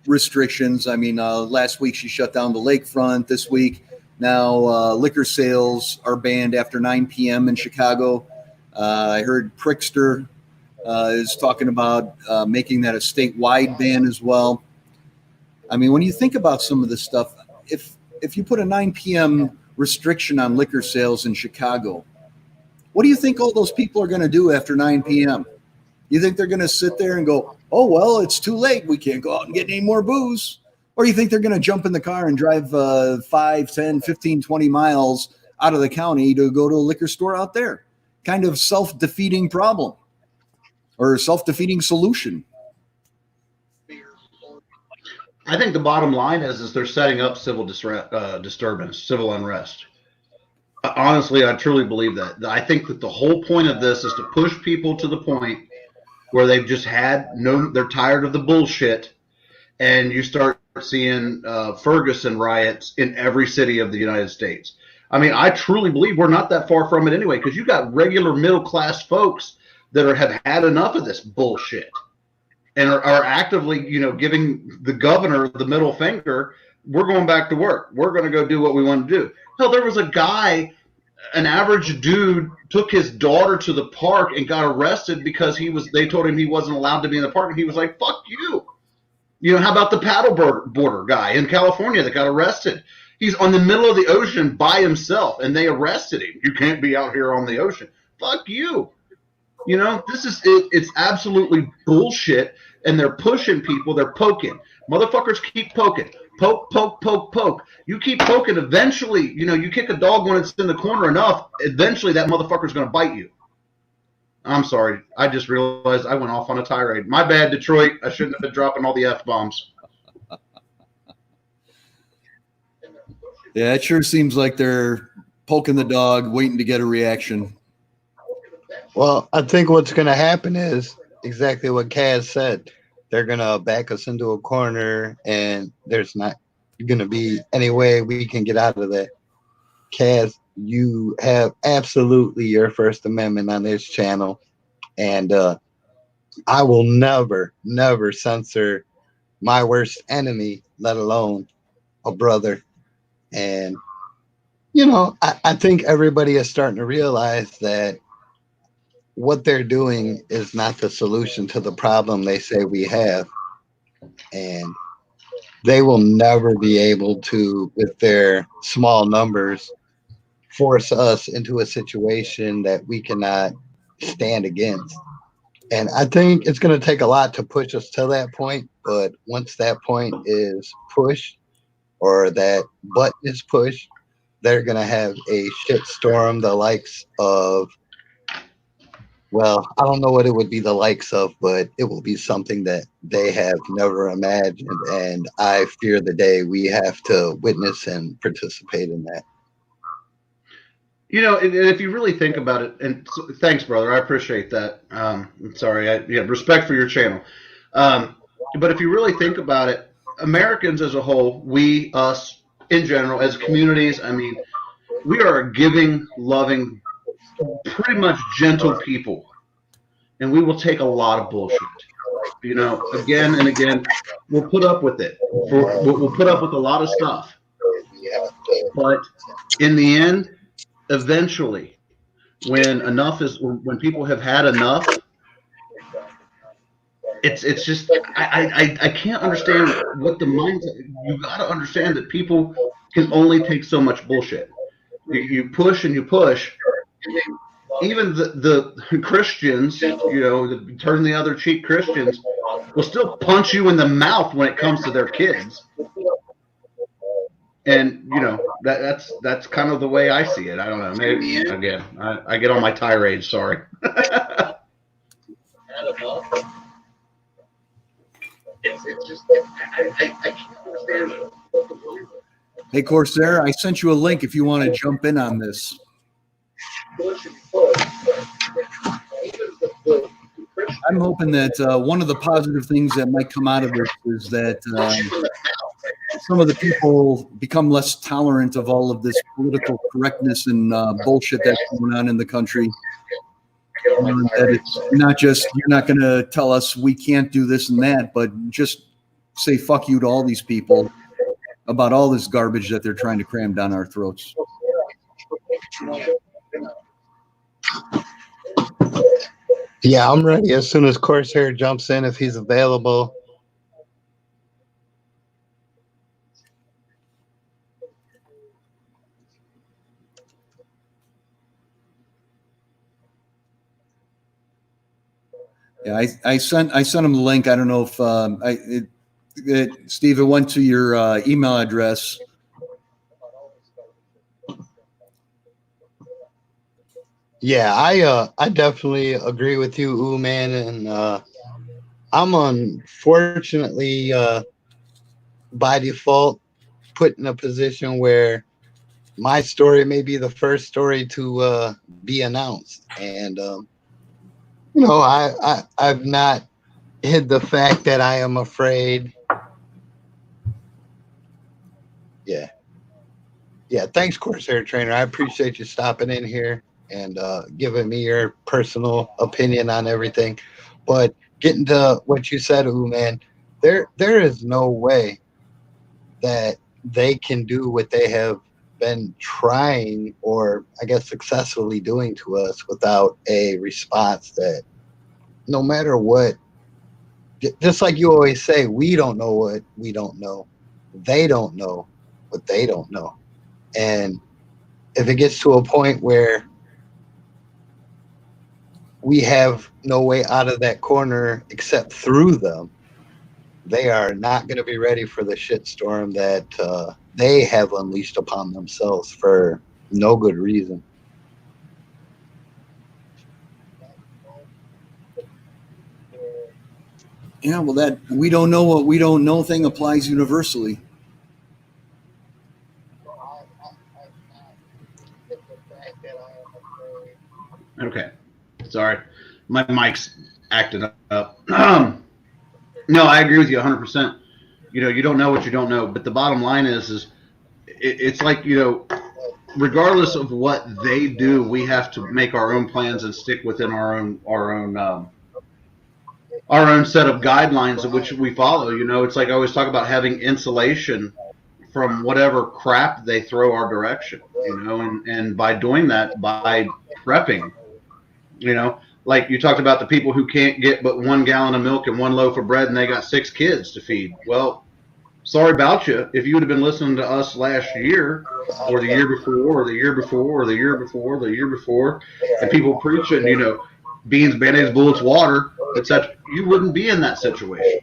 restrictions. I mean, last week she shut down the lakefront. This week, now liquor sales are banned after 9 p.m. in Chicago. I heard Prickster is talking about making that a statewide ban as well. I mean, when you think about some of this stuff, if you put a 9 p.m. restriction on liquor sales in Chicago, what do you think all those people are going to do after 9 p.m.? You think they're going to sit there and go, oh, well, it's too late. We can't go out and get any more booze. Or you think they're going to jump in the car and drive 5, 10, 15, 20 miles out of the county to go to a liquor store out there? Kind of self-defeating problem or self-defeating solution. I think the bottom line is they're setting up civil disturbance, civil unrest. Honestly, I truly believe that. I think that the whole point of this is to push people to the point where they've just they're tired of the bullshit, and you start seeing Ferguson riots in every city of the United States. I mean, I truly believe we're not that far from it anyway, because you got regular middle-class folks that have had enough of this bullshit and are actively, giving the governor the middle finger. We're going back to work. We're going to go do what we want to do. Hell, there was a guy, an average dude, took his daughter to the park and got arrested because they told him he wasn't allowed to be in the park, and he was like, fuck you. How about the paddleboarder guy in California that got arrested? He's on the middle of the ocean by himself, and they arrested him. You can't be out here on the ocean. Fuck you. It's absolutely bullshit, and they're pushing people. They're poking. Motherfuckers keep poking. Poke, poke, poke, poke. You keep poking. Eventually, you kick a dog when it's in the corner enough, eventually that motherfucker's going to bite you. I'm sorry. I just realized I went off on a tirade. My bad, Detroit. I shouldn't have been dropping all the F-bombs. Yeah, it sure seems like they're poking the dog, waiting to get a reaction. Well, I think what's going to happen is exactly what Kaz said. They're going to back us into a corner, and there's not going to be any way we can get out of that. Kaz, you have absolutely your First Amendment on this channel, and I will never, never censor my worst enemy, let alone a brother. And, I think everybody is starting to realize that what they're doing is not the solution to the problem they say we have. And they will never be able to, with their small numbers, force us into a situation that we cannot stand against. And I think it's going to take a lot to push us to that point. But once that point is pushed, or that button is pushed, they're going to have a shit storm the likes of, well, I don't know what it would be the likes of, but it will be something that they have never imagined. And I fear the day we have to witness and participate in that. And if you really think about it, and thanks, brother, I appreciate that. I'm sorry, respect for your channel. But if you really think about it, Americans as a whole, we, us, in general, as communities, I mean, we are a giving, loving, pretty much gentle people, and we will take a lot of bullshit. Again and again, we'll put up with it. We'll put up with a lot of stuff. But in the end, eventually, when people have had enough, it's just I can't understand what the mindset. You got to understand that people can only take so much bullshit. You push and you push. Even the Christians, the turn the other cheek Christians, will still punch you in the mouth when it comes to their kids. And that's kind of the way I see it. I don't know. Maybe again, I get on my tirade. Sorry. It's just I can't understand it. Hey, Corsair, I sent you a link if you want to jump in on this. I'm hoping that one of the positive things that might come out of this is that some of the people become less tolerant of all of this political correctness and bullshit that's going on in the country. That it's not just, you're not going to tell us we can't do this and that, but just say fuck you to all these people about all this garbage that they're trying to cram down our throats. Yeah, I'm ready as soon as Corsair jumps in, if he's available. Yeah, I sent him the link. I don't know if Steve, it went to your email address. Yeah, I definitely agree with you, man, and I'm unfortunately by default put in a position where my story may be the first story to be announced, and I've not hid the fact that I am afraid. Yeah. Thanks, Corsair Trainer. I appreciate you stopping in here and giving me your personal opinion on everything. But getting to what you said, man, there is no way that they can do what they have been trying, or I guess successfully doing to us, without a response that, no matter what, just like you always say, we don't know what we don't know. They don't know what they don't know. And if it gets to a point where we have no way out of that corner except through them, they are not going to be ready for the shitstorm that they have unleashed upon themselves for no good reason. Yeah, well, that we don't know what we don't know thing applies universally. Okay. Sorry. My mic's acting up. No, I agree with you 100%. You don't know what you don't know. But the bottom line is it's like, regardless of what they do, we have to make our own plans and stick within our own set of guidelines of which we follow. It's like I always talk about having insulation from whatever crap they throw our direction. And by doing that, by prepping, like you talked about the people who can't get but 1 gallon of milk and 1 loaf of bread and they got 6 kids to feed. Well, sorry about you. If you would have been listening to us last year or the year before or the year before or the year before, the year before, and people preaching, beans, band-aids, bullets, water, etc., you wouldn't be in that situation.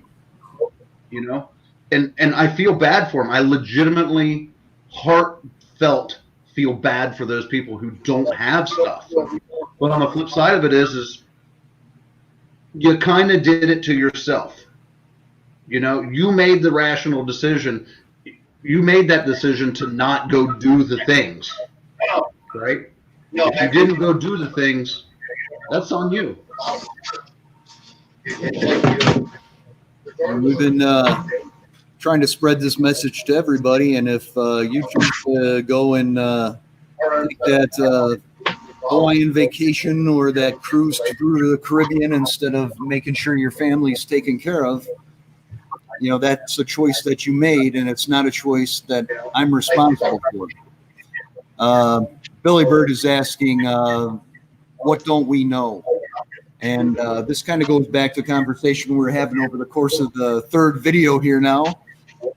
And I feel bad for them. I legitimately, heartfelt feel bad for those people who don't have stuff. But on the flip side of it is you kind of did it to yourself. You made the rational decision. You made that decision to not go do the things, right? If you didn't go do the things, that's on you. And we've been trying to spread this message to everybody, and if you choose to go and take that Hawaiian vacation or that cruise through the Caribbean instead of making sure your family's taken care of, that's a choice that you made, and it's not a choice that I'm responsible for. Billy Bird is asking, what don't we know? And this kind of goes back to a conversation we were having over the course of the 3rd video here now.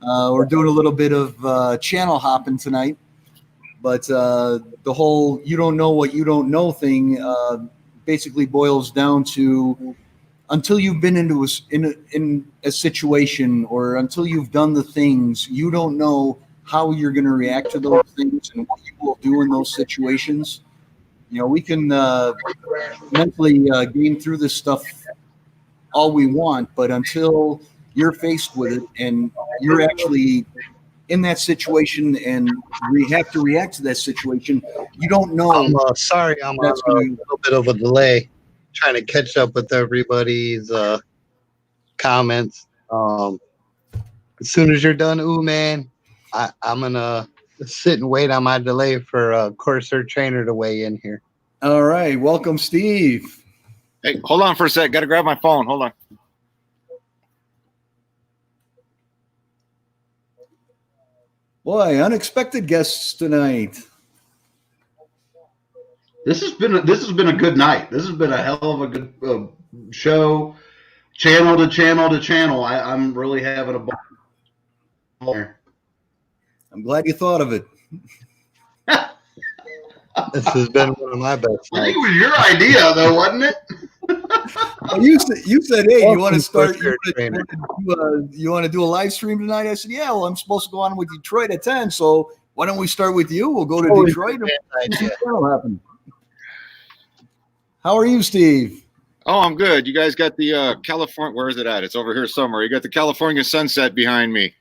We're doing a little bit of channel hopping tonight, but the whole "you don't know what you don't know" thing basically boils down to until you've been in a situation or until you've done the things, you don't know how you're going to react to those things and what you will do in those situations. We can mentally gain through this stuff all we want, but until you're faced with it and you're actually in that situation and we have to react to that situation, you don't know. I'm sorry, I'm on a little bit of a delay trying to catch up with everybody's comments. As soon as you're done, man, I'm gonna sit and wait on my delay for Corsair Trainer to weigh in here. All right, welcome, Steve. Hey, hold on for a sec. Got to grab my phone. Hold on. Boy, unexpected guests tonight. This has been a good night. This has been a hell of a good show, channel to channel to channel. I'm really having a ball there. I'm glad you thought of it. This has been one of my best I think nights. it was your idea, though, wasn't it? Well, you said, hey, you want to start? Corsair Trainer. You want to do a live stream tonight? I said, yeah. Well, I'm supposed to go on with Detroit at 10, so why don't we start with you? We'll go to Detroit and see what'll happen. How are you, Steve? Oh, I'm good. You guys got the California. Where is it at? It's over here somewhere. You got the California sunset behind me.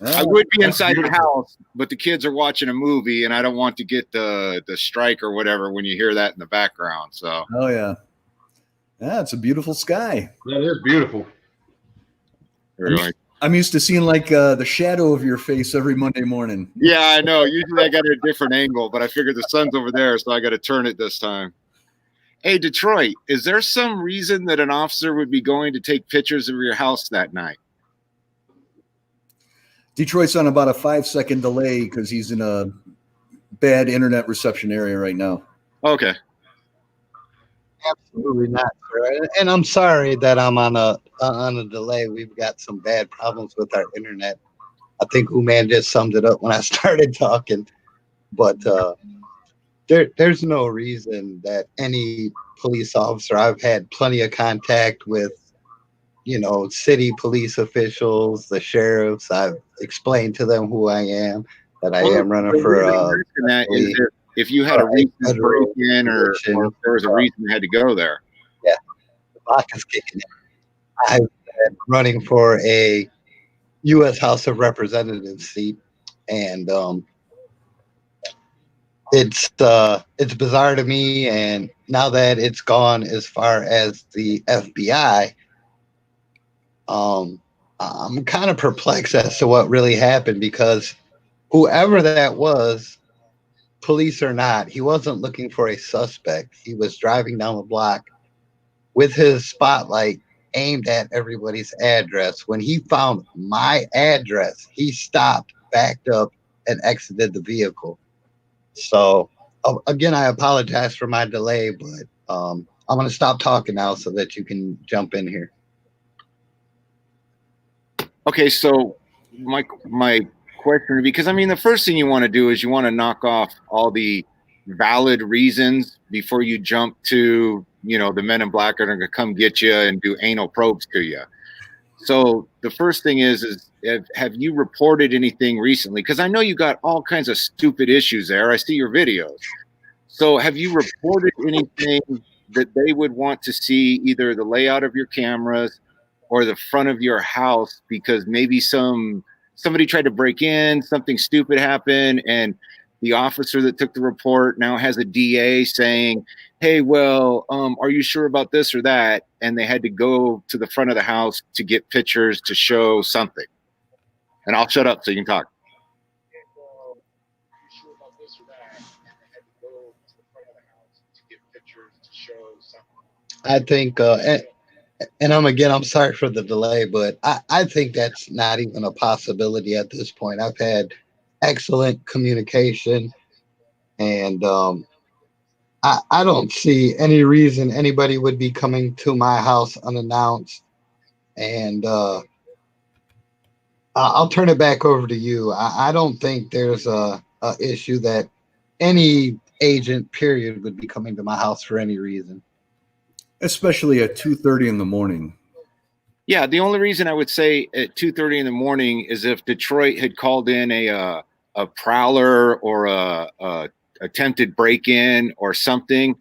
I would be inside the house, but the kids are watching a movie, and I don't want to get the strike or whatever when you hear that in the background. So. Oh yeah, it's a beautiful sky. That is beautiful. I'm used to seeing like the shadow of your face every Monday morning. Yeah, I know. Usually I got a different angle, but I figured the sun's over there, so I got to turn it this time. Hey, Detroit, is there some reason that an officer would be going to take pictures of your house that night? Detroit's on about a 5-second delay because he's in a bad internet reception area right now. Okay. Absolutely not, sir. And I'm sorry that I'm on a delay. We've got some bad problems with our internet. I think Uman just summed it up when I started talking. But there's no reason that any police officer, I've had plenty of contact with, city police officials, the sheriffs. I've explained to them who I am, that I am running for if you had a reason to break in or if there was a reason you had to go there. Yeah, the clock is kicking in. I've been running for a U.S. House of Representatives seat, and it's bizarre to me. And now that it's gone as far as the FBI, I'm kind of perplexed as to what really happened, because whoever that was, police or not, he wasn't looking for a suspect. He was driving down the block with his spotlight aimed at everybody's address. When he found my address, he stopped, backed up, and exited the vehicle. So, again, I apologize for my delay, but I'm going to stop talking now so that you can jump in here. Okay, so my question, because I mean, the first thing you want to do is you want to knock off all the valid reasons before you jump to, you know, the men in black are going to come get you and do anal probes to you. So the first thing is have you reported anything recently? Because I know you got all kinds of stupid issues there. I see your videos. So have you reported anything that they would want to see, either the layout of your cameras or the front of your house, because maybe somebody tried to break in, something stupid happened, and the officer that took the report now has a DA saying, hey, well, are you sure about this or that? And they had to go to the front of the house to get pictures to show something. And I'll shut up so you can talk. I think, and I'm sorry for the delay, but I think that's not even a possibility at this point. I've had excellent communication, and I don't see any reason anybody would be coming to my house unannounced. And I'll turn it back over to you. I don't think there's a issue that any agent, period, would be coming to my house for any reason. Especially at 2:30 in the morning. Yeah, the only reason I would say at 2:30 in the morning is if Detroit had called in a prowler or a attempted break-in or something,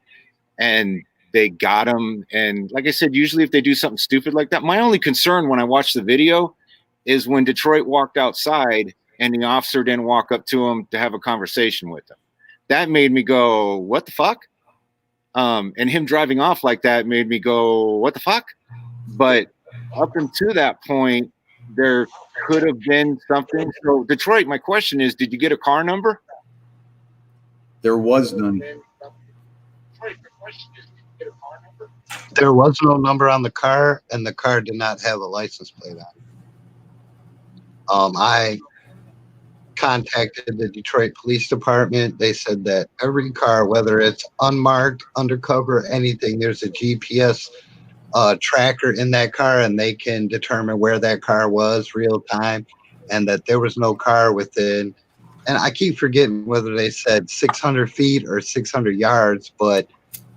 and they got him. And like I said, usually if they do something stupid like that, my only concern when I watched the video is when Detroit walked outside and the officer didn't walk up to him to have a conversation with him. That made me go, what the fuck? And him driving off like that made me go, what the fuck? But up until that point, there could have been something. So Detroit, my question is, did you get a car number? There was none. There was no number on the car, and the car did not have a license plate on it. I contacted the Detroit Police Department. They said that every car, whether it's unmarked, undercover, anything, there's a GPS tracker in that car, and they can determine where that car was real time, and that there was no car within, and I keep forgetting whether they said 600 feet or 600 yards, but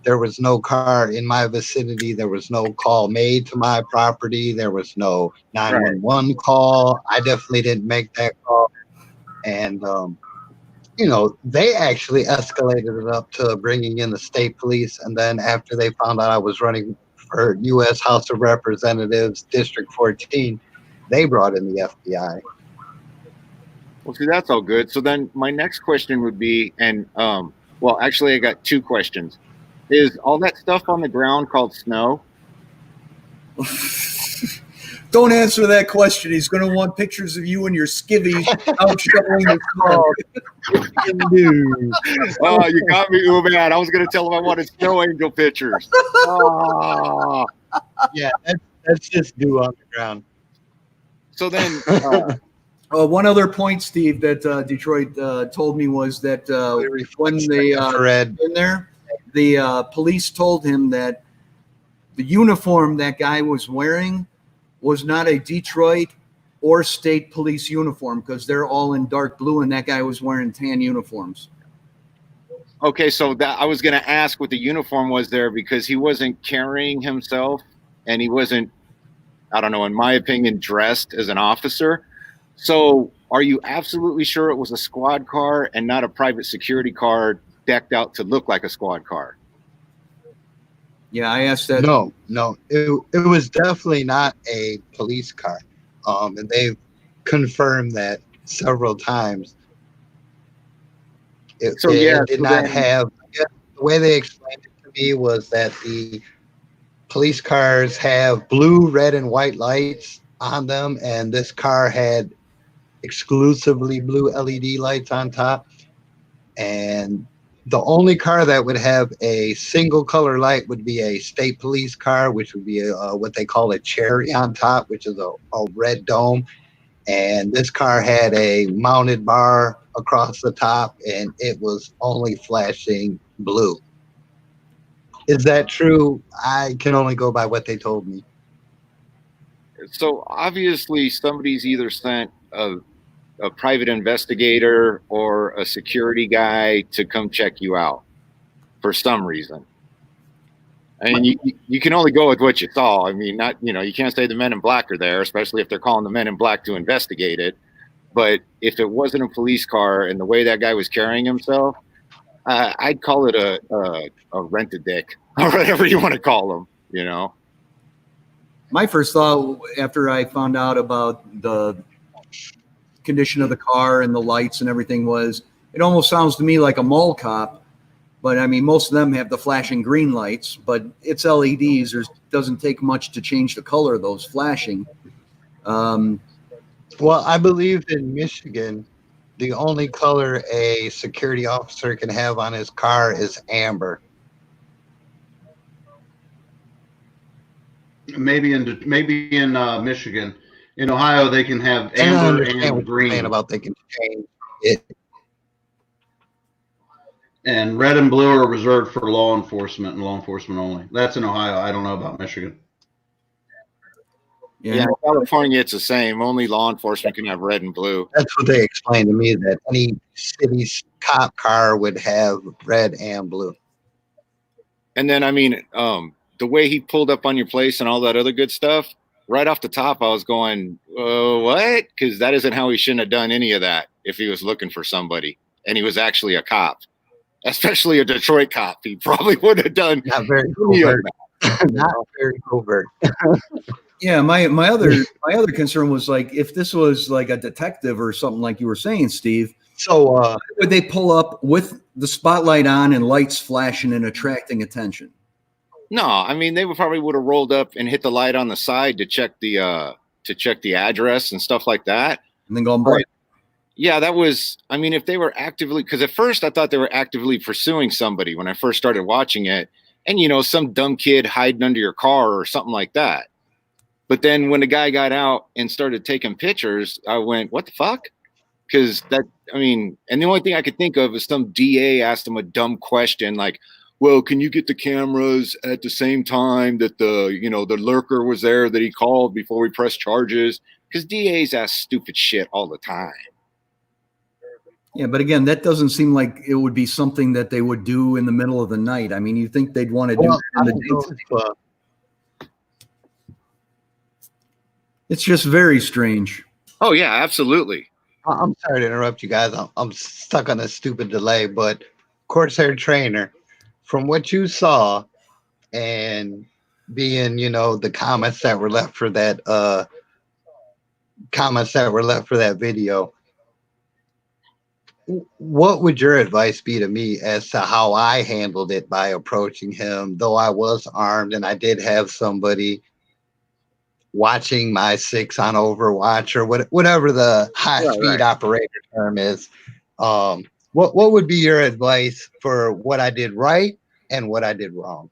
there was no car in my vicinity. There was no call made to my property. There was no 911 call. I definitely didn't make that call. And, you know, they actually escalated it up to bringing in the state police. And then after they found out I was running for U.S. House of Representatives, District 14, they brought in the FBI. Well, see, that's all good. So then my next question would be, and well, actually, I got two questions. Is all that stuff on the ground called snow? Don't answer that question. He's going to want pictures of you and your skivvies out shoveling the snow. Oh, you got me, man. I was going to tell him I wanted snow angel pictures. Oh. Yeah, that's just dew on the ground. So then, one other point, Steve, that Detroit told me was that when they in there, the police told him that the uniform that guy was wearing was not a Detroit or state police uniform, because they're all in dark blue, and that guy was wearing tan uniforms. okay, so that I was going to ask what the uniform was there, because he wasn't carrying himself, and he wasn't, I don't know, in my opinion, dressed as an officer. So are you absolutely sure it was a squad car and not a private security car decked out to look like a squad car? Yeah, I asked that. No, it was definitely not a police car. And they've confirmed that several times. It did not have, the way they explained it to me was that the police cars have blue, red, and white lights on them, and this car had exclusively blue LED lights on top. And the only car that would have a single color light would be a state police car, which would be what they call a cherry on top, which is a red dome. And this car had a mounted bar across the top, and it was only flashing blue. Is that true? I can only go by what they told me. So obviously somebody's either sent a private investigator or a security guy to come check you out for some reason. I mean, you can only go with what you saw. I mean, not, you can't say the men in black are there, especially if they're calling the men in black to investigate it. But if it wasn't a police car and the way that guy was carrying himself, I'd call it a rent-a-dick or whatever you want to call them, My first thought after I found out about the condition of the car and the lights and everything was, it almost sounds to me like a mall cop. But I mean, most of them have the flashing green lights, but it's LEDs. There doesn't take much to change the color of those flashing. Well, I believe in Michigan, the only color a security officer can have on his car is amber. Maybe in Michigan. In Ohio, they can have amber and green. About they can change it. And red and blue are reserved for law enforcement and law enforcement only. That's in Ohio. I don't know about Michigan. Yeah, in California, it's the same. Only law enforcement can have red and blue. That's what they explained to me, that any city's cop car would have red and blue. And then, I mean, the way he pulled up on your place and all that other good stuff, right off the top, I was going, what? Because that isn't how he shouldn't have done any of that if he was looking for somebody and he was actually a cop, especially a Detroit cop. He probably would have done not very covert. Not very covert. Yeah, my other concern was, like, if this was like a detective or something, like you were saying, Steve. So would they pull up with the spotlight on and lights flashing and attracting attention? No, I mean, they probably would have rolled up and hit the light on the side to check the address and stuff like that, and then go on break. Yeah, that was. I mean, if they were actively, because at first I thought they were actively pursuing somebody when I first started watching it, and some dumb kid hiding under your car or something like that. But then when the guy got out and started taking pictures, I went, what the fuck? Because and the only thing I could think of is some DA asked him a dumb question like, well, can you get the cameras at the same time that the lurker was there that he called before we press charges? Because DAs ask stupid shit all the time. Yeah, but again, that doesn't seem like it would be something that they would do in the middle of the night. I mean, you think they'd want to do it in the daytime? It's just very strange. Oh, yeah, absolutely. I'm sorry to interrupt you guys. I'm stuck on a stupid delay, but Corsair Trainer, from what you saw and being, the comments that were left for that video, what would your advice be to me as to how I handled it by approaching him, though I was armed and I did have somebody watching my 6 on Overwatch or whatever the high-speed operator term is? What would be your advice for what I did right and what I did wrong?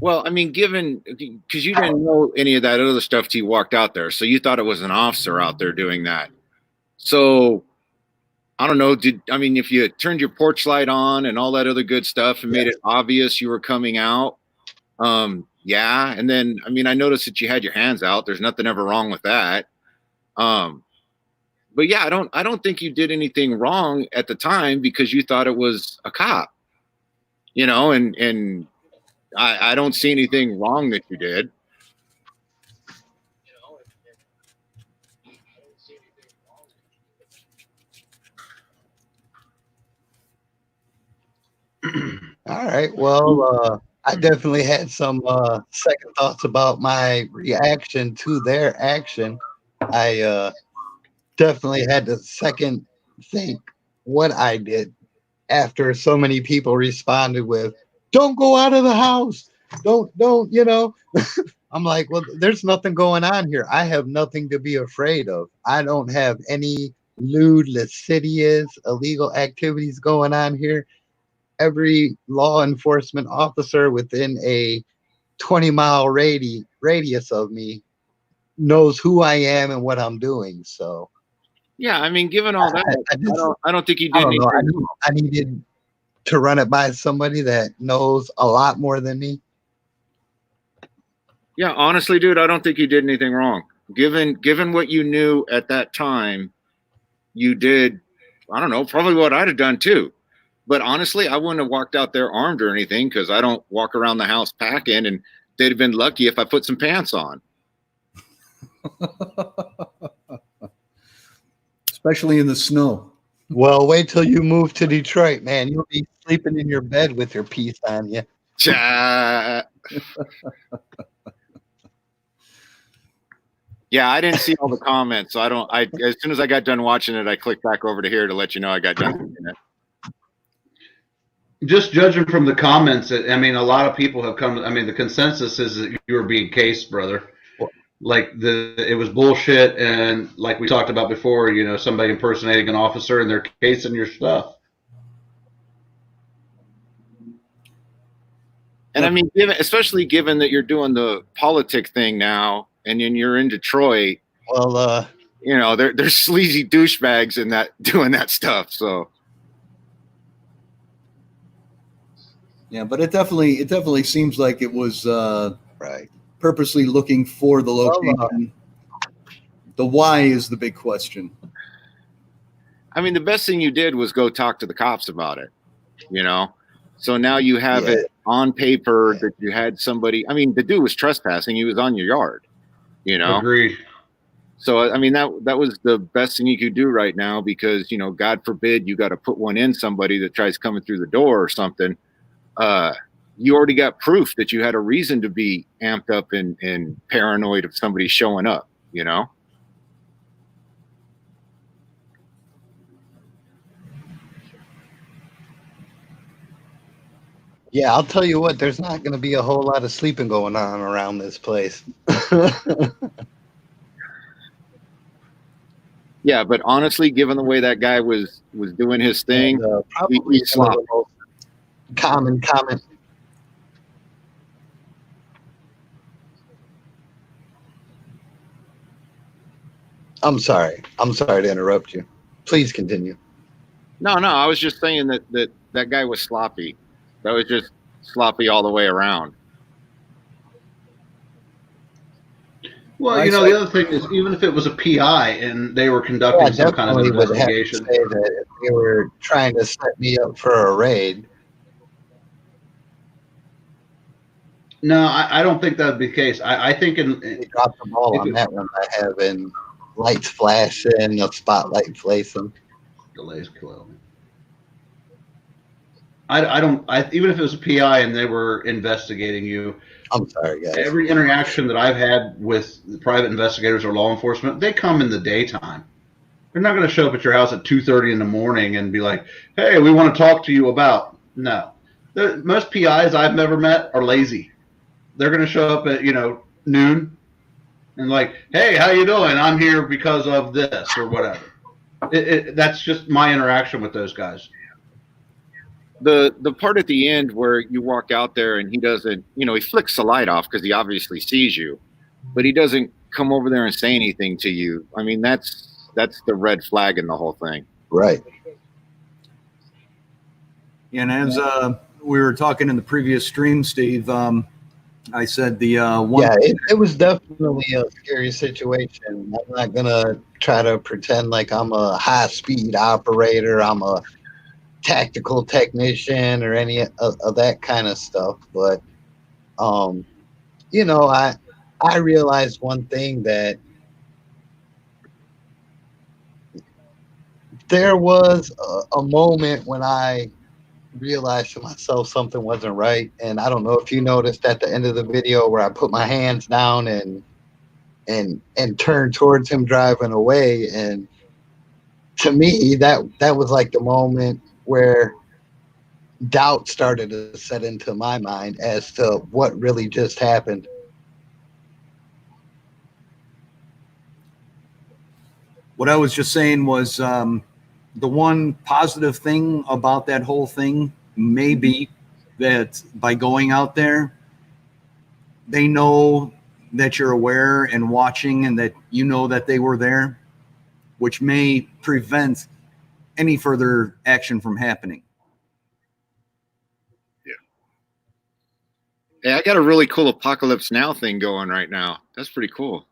Well, I mean, because you didn't know any of that other stuff till you walked out there, so you thought it was an officer out there doing that. So I don't know. If you turned your porch light on and all that other good stuff and made it obvious you were coming out, yeah. And then, I noticed that you had your hands out. There's nothing ever wrong with that. But yeah, I don't think you did anything wrong at the time because you thought it was a cop, and I don't see anything wrong that you did. All right. Well, I definitely had some second thoughts about my reaction to their action. I definitely had to second think what I did after so many people responded with, "Don't go out of the house. Don't, you know." I'm like, well, there's nothing going on here. I have nothing to be afraid of. I don't have any lewd, lascivious, illegal activities going on here. Every law enforcement officer within a 20-mile radius of me knows who I am and what I'm doing. So Yeah, I mean, given all that, I don't think you I did don't know. anything. I needed to run it by somebody that knows a lot more than me. Yeah, honestly, dude, I don't think you did anything wrong. Given what you knew at that time, you did, I don't know, probably what I'd have done too. But honestly, I wouldn't have walked out there armed or anything because I don't walk around the house packing, and they'd have been lucky if I put some pants on. Especially in the snow. Well, wait till you move to Detroit, man. You'll be sleeping in your bed with your piece on you. Cha. Yeah, I didn't see all the comments, so as soon as I got done watching it, I clicked back over to here to let you know I got done watching it. Just judging from the comments, I mean, a lot of people have come. I mean, the consensus is that you were being cased, brother. Like it was bullshit, and like we talked about before, you know, somebody impersonating an officer and they're casing your stuff. And I mean, especially given that you're doing the politic thing now, and then you're in Detroit. Well, you know, there's sleazy douchebags in that doing that stuff. So. Yeah, but it definitely seems like it was right. Purposely looking for the location. The why is the big question. I mean, the best thing you did was go talk to the cops about it, you know? So now you have it on paper that you had somebody. I mean, the dude was trespassing. He was on your yard, you know? Agreed. So, I mean, that was the best thing you could do right now because, you know, God forbid you got to put one in somebody that tries coming through the door or something. You already got proof that you had a reason to be amped up and paranoid of somebody showing up, you know? Yeah, I'll tell you what, there's not going to be a whole lot of sleeping going on around this place. Yeah, but honestly, given the way that guy was doing his thing, and, probably he slopped. the most common comment. I'm sorry to interrupt you. Please continue. No, I was just saying that guy was sloppy. That was just sloppy all the way around. Well, you know, the other thing is, even if it was a PI and they were conducting some kind of investigation, say that if they were trying to set me up for a raid. No, I don't think that would be the case. I think they dropped the ball on that one by having lights flashing, a spotlight flashing. Delays kill. Even if it was a PI and they were investigating you. I'm sorry, guys. Every interaction that I've had with the private investigators or law enforcement, they come in the daytime. They're not going to show up at your house at 2:30 in the morning and be like, "Hey, we want to talk to you about." No, most PIs I've never met are lazy. They're going to show up at noon and like, "Hey, how you doing? I'm here because of this or whatever." That's just my interaction with those guys. The part at the end where you walk out there and he doesn't, he flicks the light off because he obviously sees you, but he doesn't come over there and say anything to you. I mean, that's the red flag in the whole thing. Right. And as we were talking in the previous stream, Steve, I said the one. Yeah, it was definitely a scary situation. I'm not gonna try to pretend like I'm a high-speed operator. I'm a tactical technician or any of that kind of stuff, but I realized one thing, that there was a moment when I realized to myself something wasn't right. And I don't know if you noticed at the end of the video where I put my hands down and turned towards him driving away, and to me that was like the moment where doubt started to set into my mind as to what really just happened. What I was just saying was the one positive thing about that whole thing may be that by going out there, they know that you're aware and watching and that you know that they were there, which may prevent any further action from happening. Hey, I got a really cool Apocalypse Now thing going right now. That's pretty cool.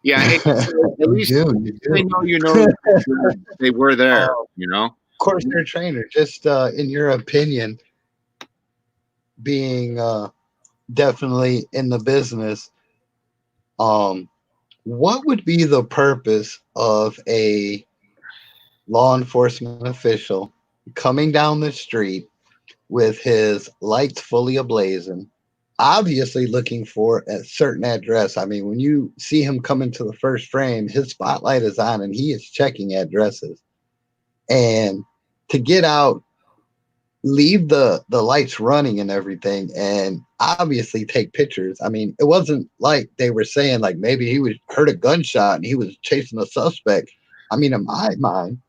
Yeah, hey, at least they know they were there, you know? Of course, you're a trainer. Just in your opinion, being definitely in the business, what would be the purpose of a law enforcement official coming down the street with his lights fully ablazing, obviously looking for a certain address? I mean, when you see him come into the first frame, his spotlight is on and he is checking addresses. And to get out, leave the lights running and everything, and obviously take pictures. I mean, it wasn't like they were saying like maybe he heard a gunshot and he was chasing a suspect. I mean, in my mind,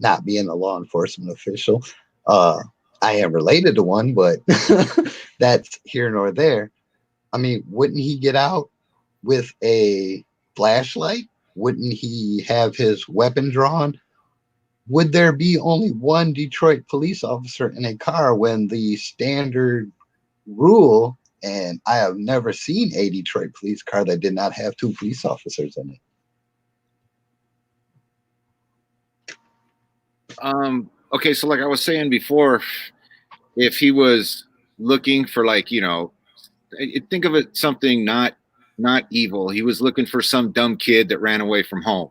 not being a law enforcement official, I am related to one, but that's here nor there. I mean, wouldn't he get out with a flashlight? Wouldn't he have his weapon drawn? Would there be only one Detroit police officer in a car when the standard rule, and I have never seen a Detroit police car that did not have two police officers in it? Okay, so like I was saying before, if he was looking for, like, you know, think of it something not evil. He was looking for some dumb kid that ran away from home.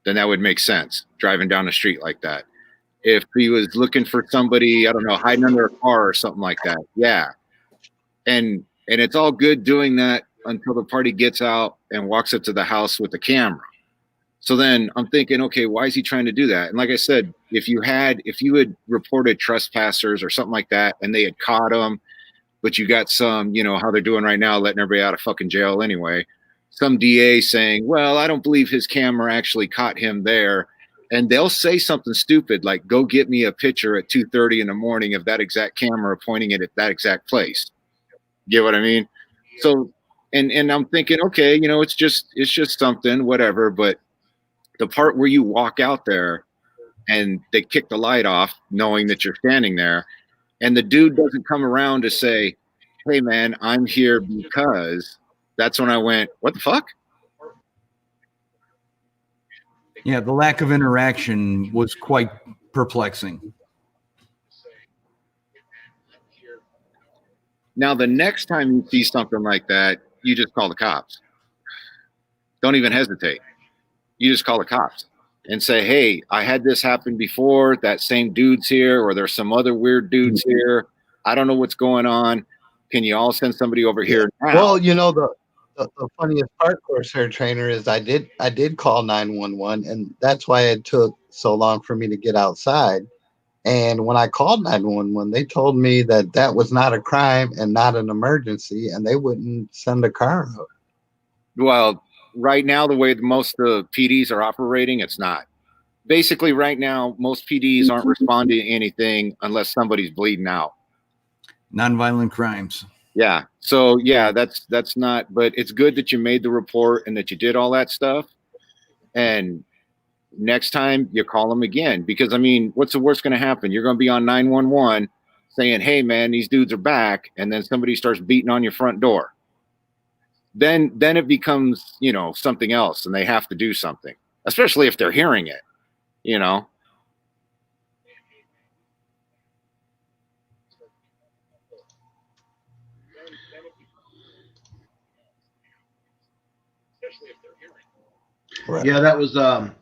Then that would make sense, driving down the street like that. If he was looking for somebody, I don't know, hiding under a car or something like that, yeah. And it's all good doing that until the party gets out and walks up to the house with the camera. So then I'm thinking, okay, why is he trying to do that? And like I said, if you had reported trespassers or something like that and they had caught him, but you got some, you know, how they're doing right now, letting everybody out of fucking jail anyway, some DA saying, well, I don't believe his camera actually caught him there. And they'll say something stupid like, go get me a picture at 2:30 in the morning of that exact camera pointing it at that exact place. Get what I mean? So, and I'm thinking, okay, you know, it's just something, whatever. But the part where you walk out there and they kick the light off knowing that you're standing there, and the dude doesn't come around to say, hey man, I'm here because, that's when I went, what the fuck? Yeah, the lack of interaction was quite perplexing. Now, the next time you see something like that, you just call the cops. Don't even hesitate. You just call the cops and say, hey, I had this happen before. That same dude's here, or there's some other weird dudes here. I don't know what's going on. Can you all send somebody over here now? Well, you know, the funniest part, Corsair trainer, is I did call 911, and that's why it took so long for me to get outside. And when I called 911, they told me that that was not a crime and not an emergency, and they wouldn't send a car out. Well, right now, the way most of the PDs are operating, it's not. Basically, right now, most PDs aren't responding to anything unless somebody's bleeding out. Nonviolent crimes. Yeah. So yeah, that's not, but it's good that you made the report and that you did all that stuff. And next time you call them again, because I mean, what's the worst going to happen? You're going to be on 911 saying, hey man, these dudes are back. And then somebody starts beating on your front door. Then it becomes, you know, something else and they have to do something, especially if they're hearing it, you know? Right. Yeah, that was the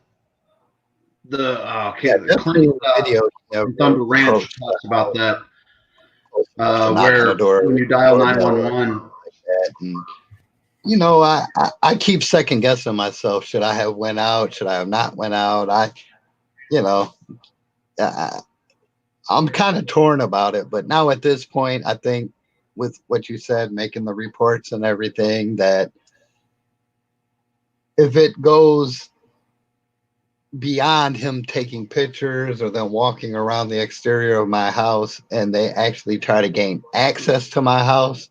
video. Thunder Ranch talks about that, where when you dial 911. You know, I keep second guessing myself. Should I have went out? Should I have not went out? you know, I'm kind of torn about it. But now at this point, I think with what you said, making the reports and everything, that if it goes beyond him taking pictures or them walking around the exterior of my house and they actually try to gain access to my house,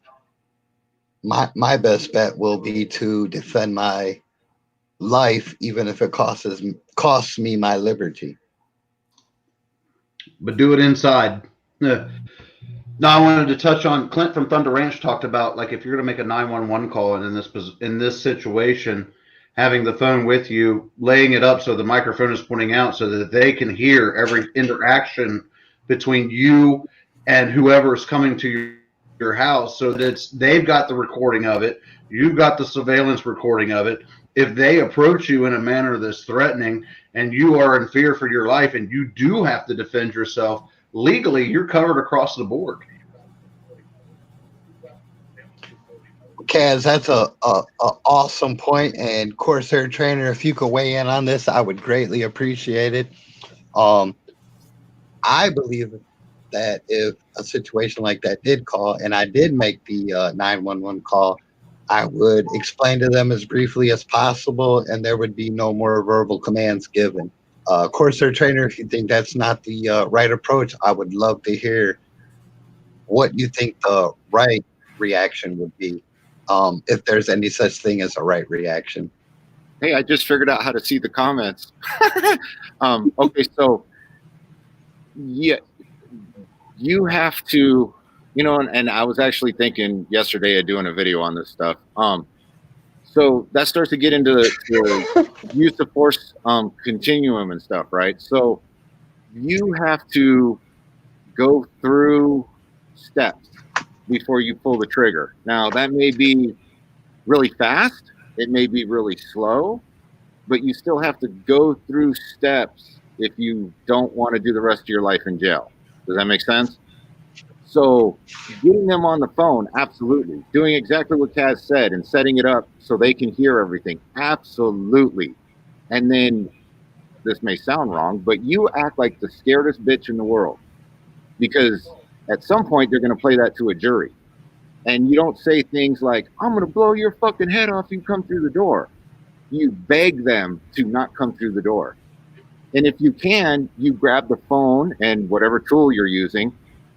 my best bet will be to defend my life, even if it costs me my liberty. But do it inside. Yeah. Now I wanted to touch on Clint from Thunder Ranch talked about, like, if you're going to make a 911 call and in this situation, having the phone with you, laying it up so the microphone is pointing out so that they can hear every interaction between you and whoever is coming to your house, so that they've got the recording of it, you've got the surveillance recording of it. If they approach you in a manner that's threatening and you are in fear for your life and you do have to defend yourself, legally you're covered across the board. Kaz, that's a awesome point. And Corsair Trainer, if you could weigh in on this, I would greatly appreciate it. I believe that if a situation like that did call and I did make the 911 call, I would explain to them as briefly as possible, and there would be no more verbal commands given. Corsair Trainer, if you think that's not the right approach, I would love to hear what you think the right reaction would be, if there's any such thing as a right reaction. Hey, I just figured out how to see the comments. Okay, so yeah, you have to, and I was actually thinking yesterday of doing a video on this stuff. So that starts to get into the use of force continuum and stuff, right? So you have to go through steps before you pull the trigger. Now, that may be really fast, it may be really slow, but you still have to go through steps if you don't want to do the rest of your life in jail. Does that make sense? So getting them on the phone, absolutely. Doing exactly what Kaz said and setting it up so they can hear everything, absolutely. And then, this may sound wrong, but you act like the scaredest bitch in the world, because at some point they're going to play that to a jury. And you don't say things like, I'm going to blow your fucking head off if you come through the door. You beg them to not come through the door. And if you can, you grab the phone and whatever tool you're using,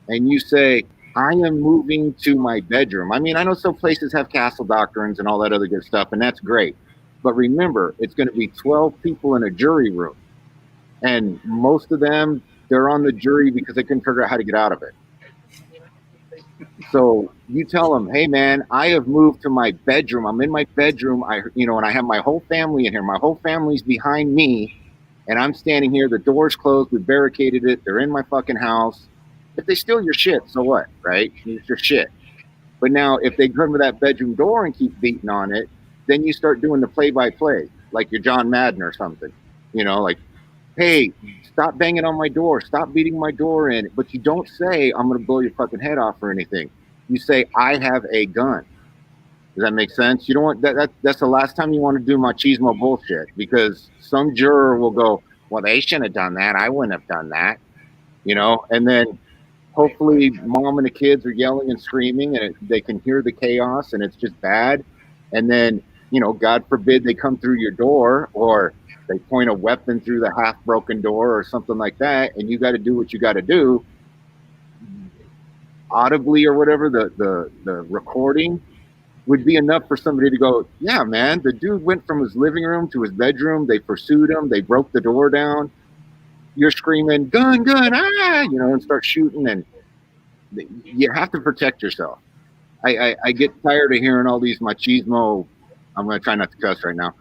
and you say, I am moving to my bedroom. I mean, I know some places have castle doctrines and all that other good stuff, and that's great. But remember, it's going to be 12 people in a jury room. And most of them, they're on the jury because they couldn't figure out how to get out of it. So you tell them, hey man, I have moved to my bedroom. I'm in my bedroom. And I have my whole family in here. My whole family's behind me, and I'm standing here. The door's closed. We barricaded it. They're in my fucking house. If they steal your shit, so what, right? It's your shit. But now, if they come to that bedroom door and keep beating on it, then you start doing the play-by-play, like you're John Madden or something. Like, hey, stop banging on my door. Stop beating my door in. But you don't say, I'm going to blow your fucking head off or anything. You say, I have a gun. Does that make sense? You don't want that. That's the last time you want to do machismo bullshit, because some juror will go, well, they shouldn't have done that. I wouldn't have done that. And then hopefully mom and the kids are yelling and screaming and they can hear the chaos and it's just bad. And then, God forbid they come through your door or they point a weapon through the half broken door or something like that. And you got to do what you got to do audibly or whatever. The recording would be enough for somebody to go, yeah, man, the dude went from his living room to his bedroom. They pursued him. They broke the door down. You're screaming, gun, and start shooting. And you have to protect yourself. I get tired of hearing all these machismo. I'm going to try not to cuss right now.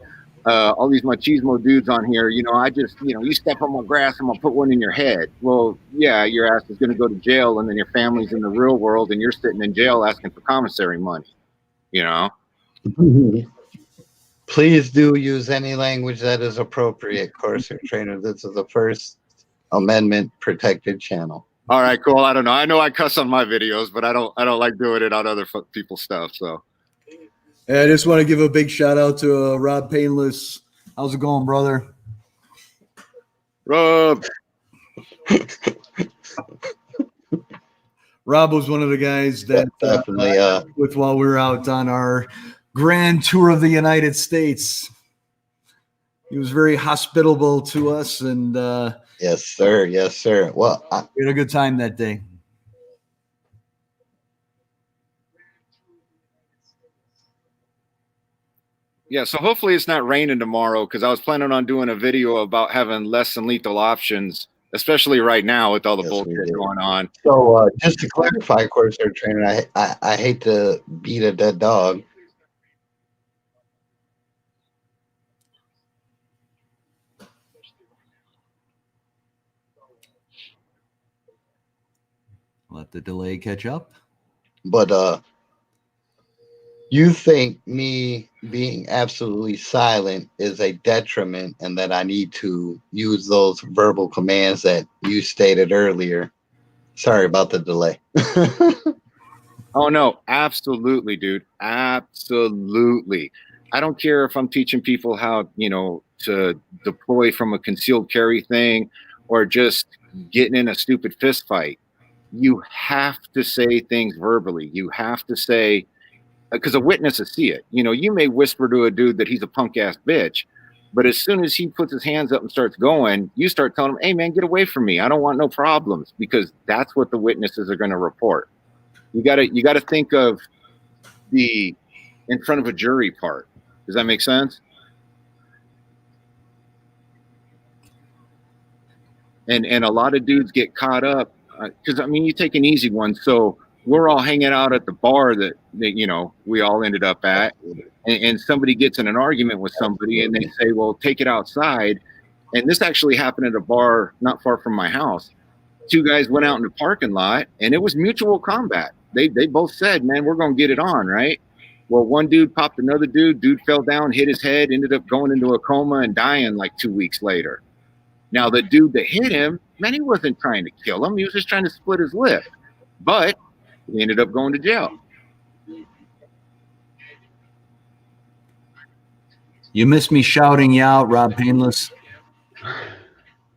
All these machismo dudes on here, I just, you step on my grass, I'm going to put one in your head. Well, yeah, your ass is going to go to jail, and then your family's in the real world, and you're sitting in jail asking for commissary money, Please do use any language that is appropriate, Corsair Trainer. This is the First Amendment protected channel. All right, cool. I don't know. I know I cuss on my videos, but I don't like doing it on other people's stuff. So, hey, I just want to give a big shout out to Rob Painless. How's it going, brother? Rob. Rob was one of the guys that Definitely. with while we were out on our grand tour of the United States. He was very hospitable to us, and Yes, sir. Yes, sir. Well, we had a good time that day. Yeah, so hopefully it's not raining tomorrow because I was planning on doing a video about having less than lethal options, especially right now with all the Yes, we bullshit did. going on. so just to clarify, Corsair Trainer, I hate to beat a dead dog. Let the delay catch up. But you think me being absolutely silent is a detriment and that I need to use those verbal commands that you stated earlier? Sorry about the delay. Oh no, absolutely, dude. Absolutely. I don't care if I'm teaching people how, to deploy from a concealed carry thing or just getting in a stupid fist fight. You have to say things verbally. You have to say, because a witness will see it. You may whisper to a dude that he's a punk ass bitch, but as soon as he puts his hands up and starts going, you start telling him, hey man, get away from me. I don't want no problems, because that's what the witnesses are going to report. You gotta think of the in front of a jury part. Does that make sense? And a lot of dudes get caught up because you take an easy one. So we're all hanging out at the bar that we all ended up at, and somebody gets in an argument with somebody, and they say, well, take it outside. And this actually happened at a bar not far from my house. Two guys went out in the parking lot, and it was mutual combat. They both said, man, we're going to get it on, right? Well, one dude popped another dude. Dude fell down, hit his head, ended up going into a coma and dying like 2 weeks later. Now, the dude that hit him, man, he wasn't trying to kill him. He was just trying to split his lip. But he ended up going to jail. You missed me shouting you out, Rob Painless.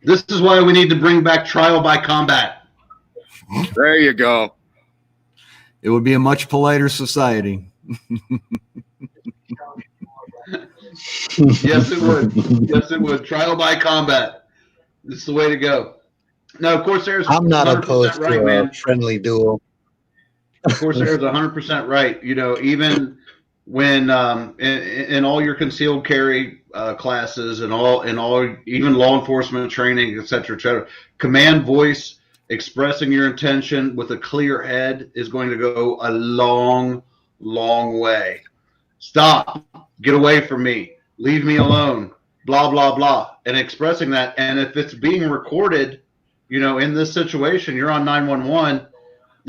This is why we need to bring back trial by combat. There you go. It would be a much politer society. Yes, it would. Yes, it would. Trial by combat. It's the way to go. No, Corsair's I'm not 100% opposed right, to man. a friendly duel. Corsair's 100% right. Even when in all your concealed carry classes and all even law enforcement training, et cetera, command voice, expressing your intention with a clear head is going to go a long, long way. Stop. Get away from me. Leave me alone. Blah, blah, blah. And expressing that. And if it's being recorded, in this situation, you're on 911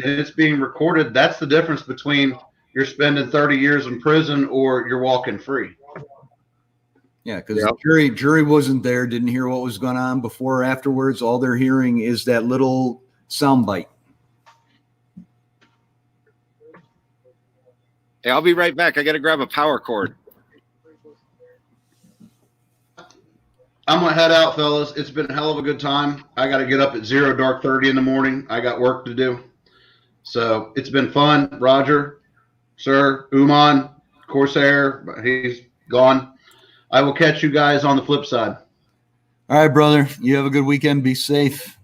and it's being recorded. That's the difference between you're spending 30 years in prison or you're walking free. Yeah, because the jury wasn't there, didn't hear what was going on before or afterwards. All they're hearing is that little soundbite. Hey, I'll be right back. I got to grab a power cord. I'm going to head out, fellas. It's been a hell of a good time. I got to get up at 0:30 in the morning. I got work to do. So it's been fun. Roger, sir, Uman, Corsair, he's gone. I will catch you guys on the flip side. All right, brother. You have a good weekend. Be safe.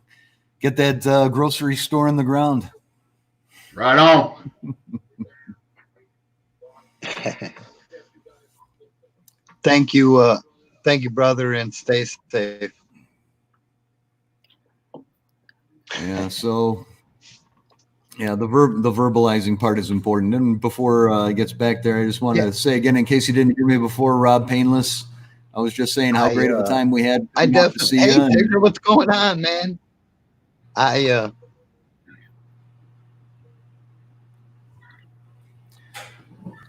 Get that grocery store in the ground. Right on. Thank you, brother, and stay safe. Yeah. So, yeah, the verbalizing part is important. And before it gets back there, I just want to say again, in case you didn't hear me before, Rob Painless, I was just saying how great of a time we had. I definitely. Hey, Tigger, what's going on, man?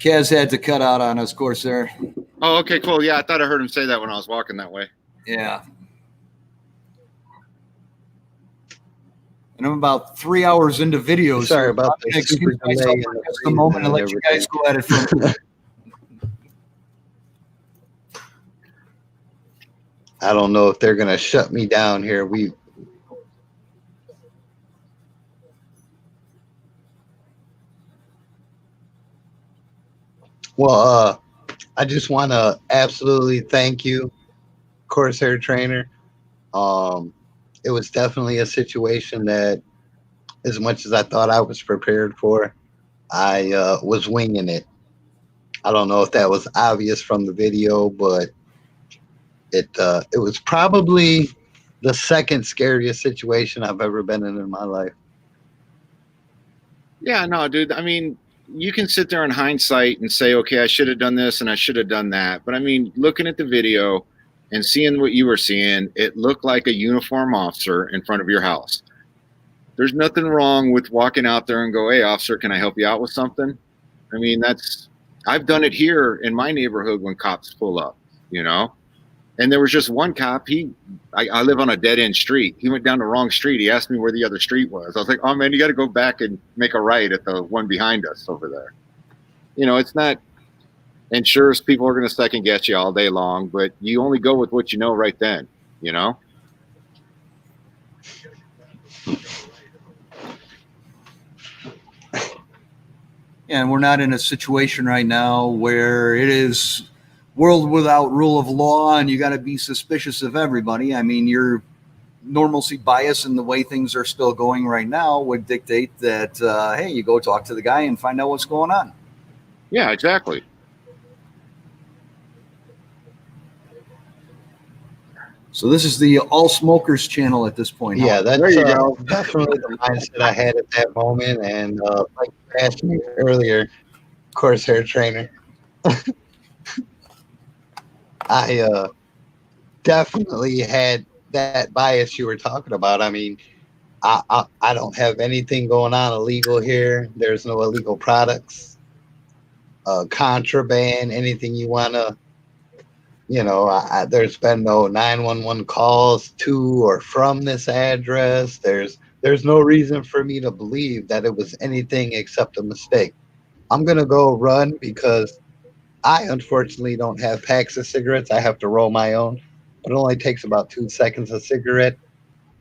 Kaz had to cut out on us, Corsair. Oh, okay, cool. Yeah, I thought I heard him say that when I was walking that way. Yeah. And I'm about 3 hours into videos. Sorry about the super delay. Just a moment and let you guys go at it from I don't know if they're gonna shut me down here. Well, I just want to absolutely thank you, Corsair Trainer. Um, it was definitely a situation that, as much as I thought I was prepared for, I was winging it. I don't know if that was obvious from the video, but it was probably the second scariest situation I've ever been in my life. Yeah, no, dude. I mean, you can sit there in hindsight and say, okay, I should have done this and I should have done that. But I mean, looking at the video and seeing what you were seeing, it looked like a uniform officer in front of your house. There's nothing wrong with walking out there and go, hey, officer, can I help you out with something? I mean, I've done it here in my neighborhood when cops pull up, you know? And there was just one cop. I live on a dead end street. He went down the wrong street. He asked me where the other street was. I was like, oh man, you got to go back and make a right at the one behind us over there. You know, it's not, and sure, people are going to second guess you all day long, but you only go with what you know right then, you know? And we're not in a situation right now where it is world without rule of law and you got to be suspicious of everybody. I mean, your normalcy bias in the way things are still going right now would dictate that, hey, you go talk to the guy and find out what's going on. Yeah, exactly. So this is the All Smokers channel at this point. Yeah, that's definitely the mindset I had at that moment. And like you asked me earlier, Corsair Trainer, I definitely had that bias you were talking about. I mean, I don't have anything going on illegal here. There's no illegal products, contraband, anything you want to. You know, there's been no 911 calls to or from this address. There's no reason for me to believe that it was anything except a mistake. I'm going to go run because I unfortunately don't have packs of cigarettes. I have to roll my own. It only takes about 2 seconds a cigarette,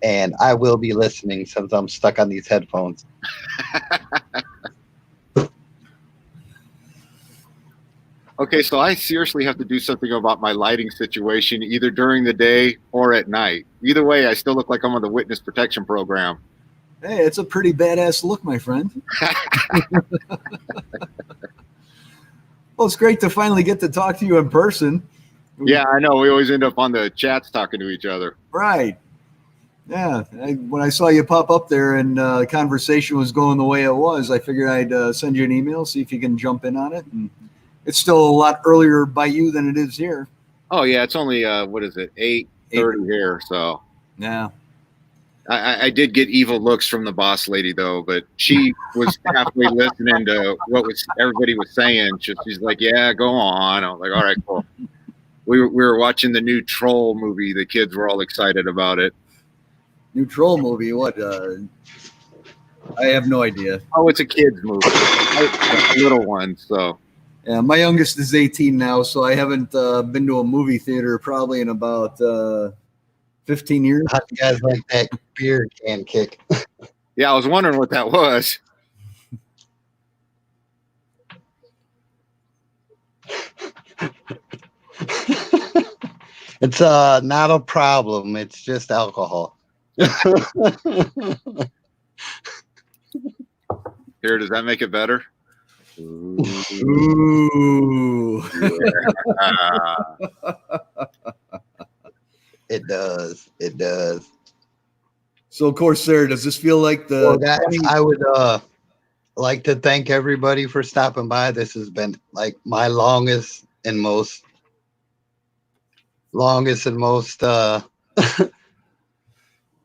and I will be listening since I'm stuck on these headphones. Okay, so I seriously have to do something about my lighting situation, either during the day or at night. Either way, I still look like I'm on the witness protection program. Hey, it's a pretty badass look, my friend. Well, it's great to finally get to talk to you in person. Yeah, I know. We always end up on the chats talking to each other. Right. Yeah. When I saw you pop up there and the conversation was going the way it was, I figured I'd send you an email, see if you can jump in on it. And it's still a lot earlier by you than it is here. Oh, yeah. It's only, what is it, 8:30 here. So, yeah. I did get evil looks from the boss lady, though, but she was halfway listening to what everybody was saying. She's like, yeah, go on. I was like, all right, cool. We were watching the new Troll movie. The kids were all excited about it. New Troll movie? What? I have no idea. Oh, it's a kids movie. A little one, so. Yeah, my youngest is 18 now, so I haven't been to a movie theater probably in about 15 years. How do you guys like that beer can kick? Yeah, I was wondering what that was. It's not a problem. It's just alcohol. Here, does that make it better? Ooh. Yeah. It does. It does. So, Corsair, does this feel like the? Well, guys, I would like to thank everybody for stopping by. This has been like my longest and most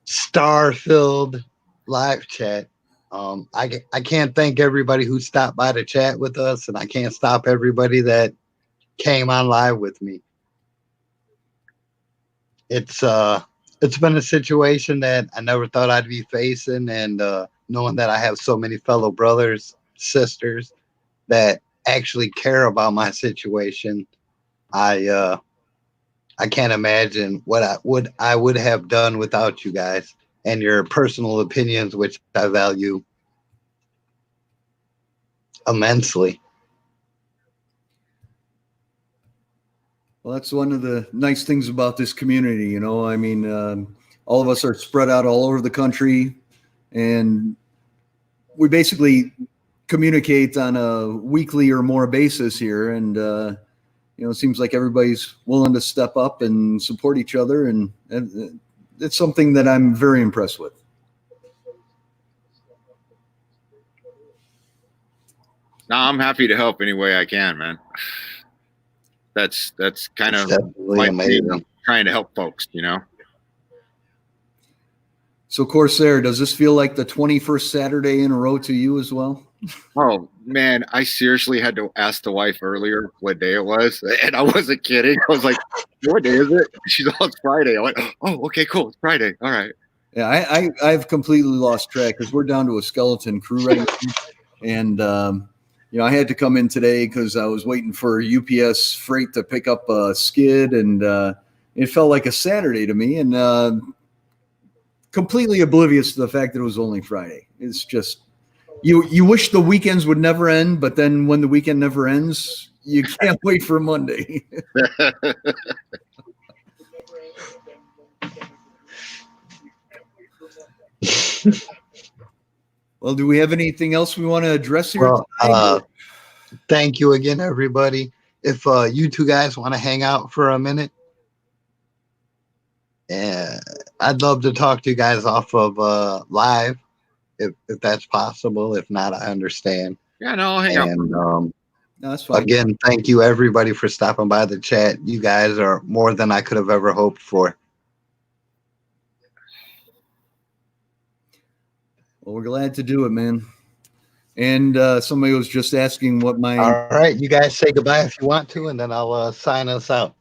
star-filled live chat. I can't thank everybody who stopped by to chat with us, and I can't stop everybody that came on live with me. It's been a situation that I never thought I'd be facing, and knowing that I have so many fellow brothers, sisters that actually care about my situation, I I can't imagine what I would have done without you guys and your personal opinions, which I value immensely. Well, that's one of the nice things about this community, you know. I mean, all of us are spread out all over the country, and we basically communicate on a weekly or more basis here. And you know, it seems like everybody's willing to step up and support each other, and it's something that I'm very impressed with. No, I'm happy to help any way I can, man. That's kind It's of definitely my amazing. thing, trying to help folks, you know. So, Corsair, does this feel like the 21st Saturday in a row to you as well? Oh man, I seriously had to ask the wife earlier what day it was, and I wasn't kidding. I was like, "What day is it?" She's all, "It's Friday." I went, "Oh, okay, cool. It's Friday. All right." Yeah, I've completely lost track because we're down to a skeleton crew right now. And, you know, I had to come in today because I was waiting for UPS freight to pick up a skid, and it felt like a Saturday to me, and completely oblivious to the fact that it was only Friday. It's just, you wish the weekends would never end, but then when the weekend never ends, you can't wait for Monday. Well, do we have anything else we want to address here? Well, thank you again, everybody. If you two guys want to hang out for a minute, I'd love to talk to you guys off of live, if that's possible. If not, I understand. Yeah, no, I'll hang out. And No, that's fine. again, thank you everybody for stopping by the chat. You guys are more than I could have ever hoped for. Well, we're glad to do it, man. And somebody was just asking what my All right, you guys say goodbye if you want to, and then I'll sign us out.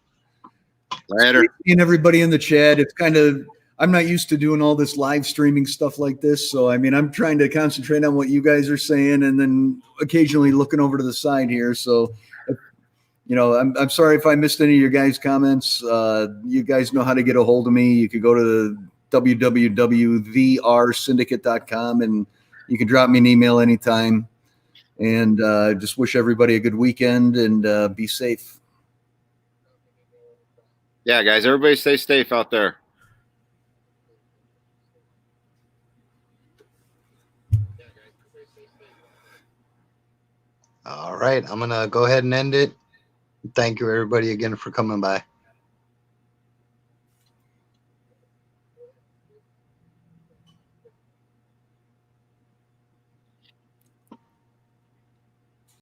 Later. and everybody in the chat. It's kind of, I'm not used to doing all this live streaming stuff like this. So, I mean, I'm trying to concentrate on what you guys are saying and then occasionally looking over to the side here. So, you know, I'm sorry if I missed any of your guys' comments. You guys know how to get a hold of me. You could go to www.thersyndicate.com and you can drop me an email anytime. And just wish everybody a good weekend and be safe. Yeah, guys, everybody stay safe out there. All right, I'm gonna go ahead and end it. Thank you everybody again for coming by.